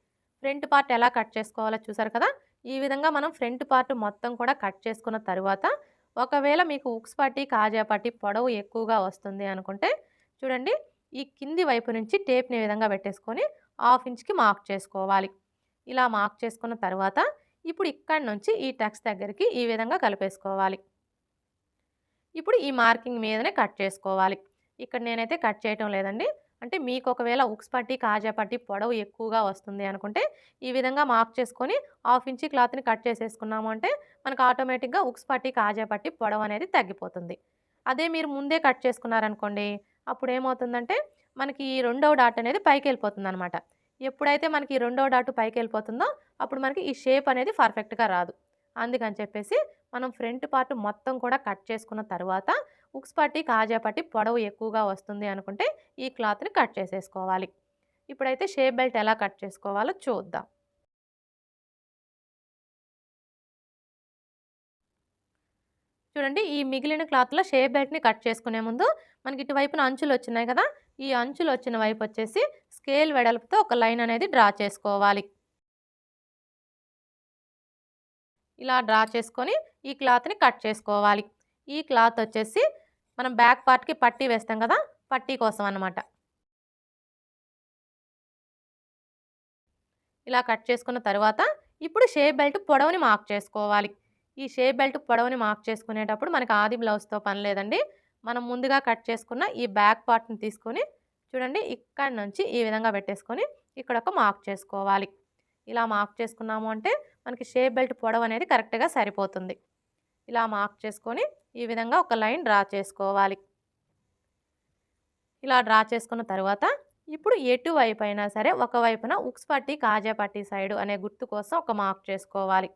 ఫ్రంట్ పార్ట్ ఎలా కట్ చేసుకోవాలో చూసారు కదా! ఈ విధంగా మనం ఫ్రంట్ పార్ట్ మొత్తం కూడా కట్ చేసుకున్న తరువాత, ఒకవేళ మీకు ఉక్స్ పట్టి, కాజా పట్టి పొడవు ఎక్కువగా వస్తుంది అనుకుంటే చూడండి, ఈ కింది వైపు నుంచి టేప్‌ని ఈ విధంగా పెట్టేసుకొని హాఫ్ ఇంచ్‌కి మార్క్ చేసుకోవాలి. ఇలా మార్క్ చేసుకున్న తర్వాత, ఇప్పుడు ఇక్కడి నుంచి ఈ టక్స్ దగ్గరికి ఈ విధంగా కలిపేసుకోవాలి. ఇప్పుడు ఈ మార్కింగ్ మీదనే కట్ చేసుకోవాలి. ఇక్కడ నేనైతే కట్ చేయటం లేదండి. అంటే మీకు ఒకవేళ ఉక్స్ పట్టి, కాజా పట్టి పొడవు ఎక్కువగా వస్తుంది అనుకుంటే, ఈ విధంగా మార్క్ చేసుకొని హాఫ్ ఇంచీ క్లాత్‌ని కట్ చేసేసుకున్నాము అంటే, మనకు ఆటోమేటిక్‌గా ఉక్స్ పట్టి, కాజా పట్టి పొడవు అనేది తగ్గిపోతుంది. అదే మీరు ముందే కట్ చేసుకున్నారనుకోండి, అప్పుడేమవుతుందంటే, మనకి ఈ రెండవ డాట్ అనేది పైకెళ్ళిపోతుందనమాట. ఎప్పుడైతే మనకి ఈ రెండవ డాట్ పైకెళ్ళిపోతుందో, అప్పుడు మనకి ఈ షేప్ అనేది పర్ఫెక్ట్‌గా రాదు. అందుకని చెప్పేసి మనం ఫ్రంట్ పార్ట్ మొత్తం కూడా కట్ చేసుకున్న తరువాత, ఉక్స్ పట్టి, కాజా పట్టి పొడవు ఎక్కువగా వస్తుంది అనుకుంటే, ఈ క్లాత్‌ని కట్ చేసేసుకోవాలి. ఇప్పుడైతే షేప్ బెల్ట్ ఎలా కట్ చేసుకోవాలో చూద్దాం. చూడండి, ఈ మిగిలిన క్లాత్‌లో షేప్ బెల్ట్‌ని కట్ చేసుకునే ముందు, మనకి ఇటువైపున అంచులొచ్చున్నాయి కదా! ఈ అంచులొచ్చిన వైపొచ్చేసి స్కేల్ వెడల్పుతో ఒక లైన్ అనేది డ్రా చేసుకోవాలి. ఇలా డ్రా చేసుకొని, ఈ క్లాత్‌ని కట్ చేసుకోవాలి. ఈ క్లాత్ వచ్చేసి మనం బ్యాక్ పార్ట్‌కి పట్టీ వేస్తాం కదా! పట్టీ కోసం అన్నమాట. ఇలా కట్ చేసుకున్న తరువాత, ఇప్పుడు షేప్ బెల్ట్ పొడవుని మార్క్ చేసుకోవాలి. ఈ షేప్ బెల్ట్ పొడవుని మార్క్ చేసుకునేటప్పుడు మనకి ఆది బ్లౌజ్‌తో పని లేదండి. మనం ముందుగా కట్ చేసుకున్న ఈ బ్యాక్ పార్ట్‌ని తీసుకొని చూడండి, ఇక్కడి నుంచి ఈ విధంగా పెట్టేసుకొని, ఇక్కడ ఒక మార్క్ చేసుకోవాలి. ఇలా మార్క్ చేసుకున్నాము అంటే, మనకి షేప్ బెల్ట్ పొడవు అనేది కరెక్ట్‌గా సరిపోతుంది. ఇలా మార్క్ చేసుకొని, ఈ విధంగా ఒక లైన్ డ్రా చేసుకోవాలి. ఇలా డ్రా చేసుకున్న తరువాత, ఇప్పుడు ఎటువైపైనా సరే ఒకవైపున ఉక్స్ పట్టి, కాజా పట్టి సైడు అనే గుర్తు కోసం ఒక మార్క్ చేసుకోవాలి.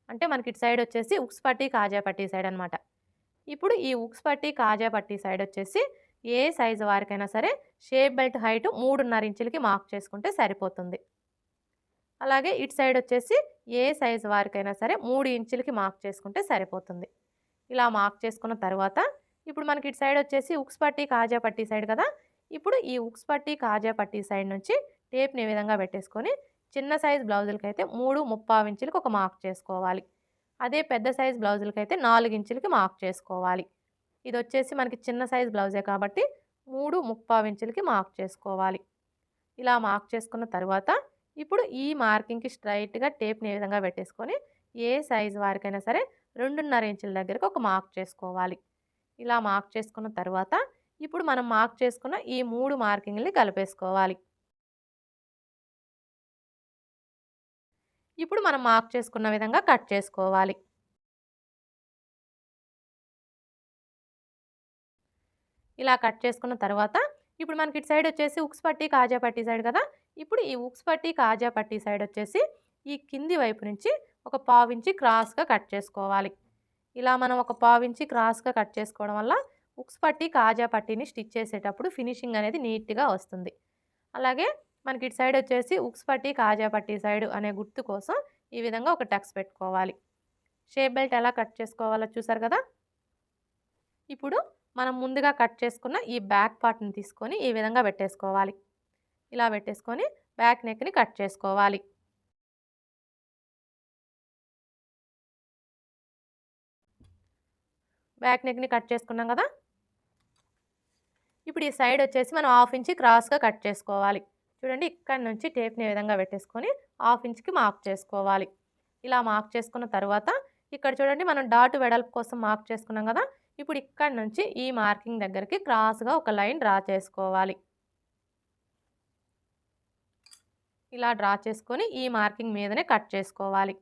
అంటే మనకి ఇటు సైడ్ వచ్చేసి ఉక్స్ పట్టి, కాజా పట్టి సైడ్ అనమాట. ఇప్పుడు ఈ ఉక్స్ పట్టి, కాజా పట్టి సైడ్ వచ్చేసి ఏ సైజు వారికైనా సరే షేప్ బెల్ట్ హైట్ 3.5 ఇంచులకి మార్క్ చేసుకుంటే సరిపోతుంది. అలాగే ఇటు సైడ్ వచ్చేసి ఏ సైజు వారికైనా సరే 3 ఇంచులకి మార్క్ చేసుకుంటే సరిపోతుంది. ఇలా మార్క్ చేసుకున్న తర్వాత, ఇప్పుడు మనకి ఇటు సైడ్ వచ్చేసి ఉక్స్ పట్టి, కాజా పట్టి సైడ్ కదా! ఇప్పుడు ఈ ఉక్స్ పట్టి, కాజా పట్టి సైడ్ నుంచి టేప్‌ని ఈ విధంగా పెట్టేసుకొని, చిన్న సైజ్ బ్లౌజులకైతే 3.75 ఇంచులకి ఒక మార్క్ చేసుకోవాలి. అదే పెద్ద సైజ్ బ్లౌజులకైతే 4 ఇంచులకి మార్క్ చేసుకోవాలి. ఇదొచ్చేసి మనకి చిన్న సైజ్ బ్లౌజే కాబట్టి 3.75 ఇంచులకి మార్క్ చేసుకోవాలి. ఇలా మార్క్ చేసుకున్న తరువాత, ఇప్పుడు ఈ మార్కింగ్‌కి స్ట్రెయిట్‌గా టేప్‌ని ఈ విధంగా పెట్టేసుకొని, ఏ సైజు వారికైనా సరే 2.5 ఇంచుల దగ్గరకి ఒక మార్క్ చేసుకోవాలి. ఇలా మార్క్ చేసుకున్న తరువాత, ఇప్పుడు మనం మార్క్ చేసుకున్న ఈ 3 మార్కింగ్‌లని కలిపేసుకోవాలి. ఇప్పుడు మనం మార్క్ చేసుకున్న విధంగా కట్ చేసుకోవాలి. ఇలా కట్ చేసుకున్న తర్వాత, ఇప్పుడు మనకి ఇటు సైడ్ వచ్చేసి ఉక్స్ పట్టి, కాజా పట్టి సైడ్ కదా! ఇప్పుడు ఈ ఉక్స్ పట్టి, కాజా పట్టి సైడ్ వచ్చేసి ఈ కింది వైపు నుంచి ఒక పావించి క్రాస్‌గా కట్ చేసుకోవాలి. ఇలా మనం ఒక పావించి క్రాస్‌గా కట్ చేసుకోవడం వల్ల ఉక్స్ పట్టి, కాజా పట్టీని స్టిచ్ చేసేటప్పుడు ఫినిషింగ్ అనేది నీట్‌గా వస్తుంది. అలాగే మనకి ఇటు సైడ్ వచ్చేసి ఉక్స్ పట్టి, కాజా పట్టి సైడ్ అనే గుర్తు కోసం ఈ విధంగా ఒక టక్స్ పెట్టుకోవాలి. షేప్ బెల్ట్ ఎలా కట్ చేసుకోవాలో చూసారు కదా! ఇప్పుడు మనం ముందుగా కట్ చేసుకున్న ఈ బ్యాక్ పార్ట్‌ని తీసుకొని ఈ విధంగా పెట్టేసుకోవాలి. ఇలా పెట్టేసుకొని బ్యాక్ నెక్‌ని కట్ చేసుకోవాలి. బ్యాక్ నెక్‌ని కట్ చేసుకున్నాం కదా! ఇప్పుడు ఈ సైడ్ వచ్చేసి మనం హాఫ్ ఇంచ్ క్రాస్‌గా కట్ చేసుకోవాలి. చూడండి, ఇక్కడి నుంచి టేప్‌ని ఈ విధంగా పెట్టేసుకొని హాఫ్ ఇంచ్‌కి మార్క్ చేసుకోవాలి. ఇలా మార్క్ చేసుకున్న తర్వాత, ఇక్కడ చూడండి మనం డాట్ వెడల్పు కోసం మార్క్ చేసుకున్నాం కదా! ఇప్పుడు ఇక్కడి నుంచి ఈ మార్కింగ్ దగ్గరికి క్రాస్‌గా ఒక లైన్ డ్రా చేసుకోవాలి. ఇలా డ్రా చేసుకొని ఈ మార్కింగ్ మీదనే కట్ చేసుకోవాలి.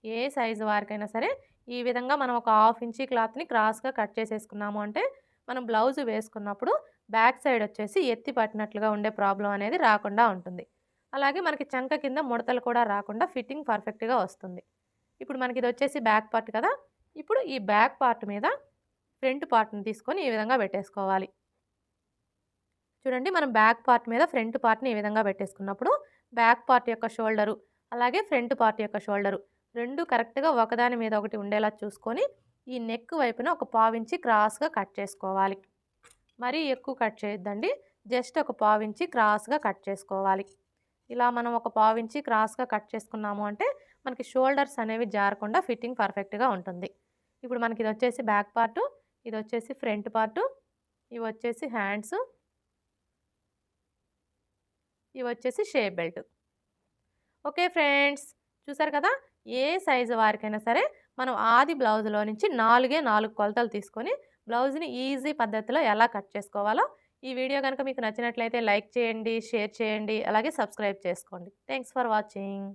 ఏ సైజు వారికైనా సరే ఈ విధంగా మనం ఒక హాఫ్ ఇంచీ క్లాత్‌ని క్రాస్‌గా కట్ చేసేసుకున్నాము అంటే, మనం బ్లౌజ్ వేసుకున్నప్పుడు బ్యాక్ సైడ్ వచ్చేసి ఎత్తి పట్టినట్లుగా ఉండే ప్రాబ్లమ్ అనేది రాకుండా ఉంటుంది. అలాగే మనకి చంక కింద ముడతలు కూడా రాకుండా ఫిట్టింగ్ పర్ఫెక్ట్‌గా వస్తుంది. ఇప్పుడు మనకి ఇది వచ్చేసి బ్యాక్ పార్ట్ కదా! ఇప్పుడు ఈ బ్యాక్ పార్ట్ మీద ఫ్రంట్ పార్ట్‌ని తీసుకొని ఈ విధంగా పెట్టేసుకోవాలి. చూడండి, మనం బ్యాక్ పార్ట్ మీద ఫ్రంట్ పార్ట్‌ని ఈ విధంగా పెట్టేసుకున్నప్పుడు, బ్యాక్ పార్ట్ యొక్క షోల్డరు, అలాగే ఫ్రంట్ పార్ట్ యొక్క షోల్డరు 2 కరెక్ట్‌గా ఒకదాని మీద ఒకటి ఉండేలా చూసుకొని, ఈ నెక్ వైపున ఒక పావించి క్రాస్‌గా కట్ చేసుకోవాలి. మరీ ఎక్కువ కట్ చేయొద్దండి. జస్ట్ ఒక పావించి క్రాస్‌గా కట్ చేసుకోవాలి. ఇలా మనం ఒక పావించి క్రాస్‌గా కట్ చేసుకున్నాము అంటే మనకి షోల్డర్స్ అనేవి జారకుండా ఫిట్టింగ్ పర్ఫెక్ట్‌గా ఉంటుంది. ఇప్పుడు మనకి ఇదొచ్చేసి బ్యాక్ పార్టు, ఇదొచ్చేసి ఫ్రంట్ పార్టు, ఇవొచ్చేసి హ్యాండ్సు, ఇవొచ్చేసి షేప్ బెల్ట్. Okay friends. చూసారు కదా! ఏ సైజు వారికైనా సరే మనం ఆది బ్లౌజ్‌లో నుంచి 4 కొలతలు తీసుకొని బ్లౌజ్‌ని ఈజీ పద్ధతిలో ఎలా కట్ చేసుకోవాలో ఈ వీడియో గనుక మీకు నచ్చినట్లయితే లైక్ చేయండి, షేర్ చేయండి, అలాగే సబ్స్క్రైబ్ చేసుకోండి. Thanks for watching.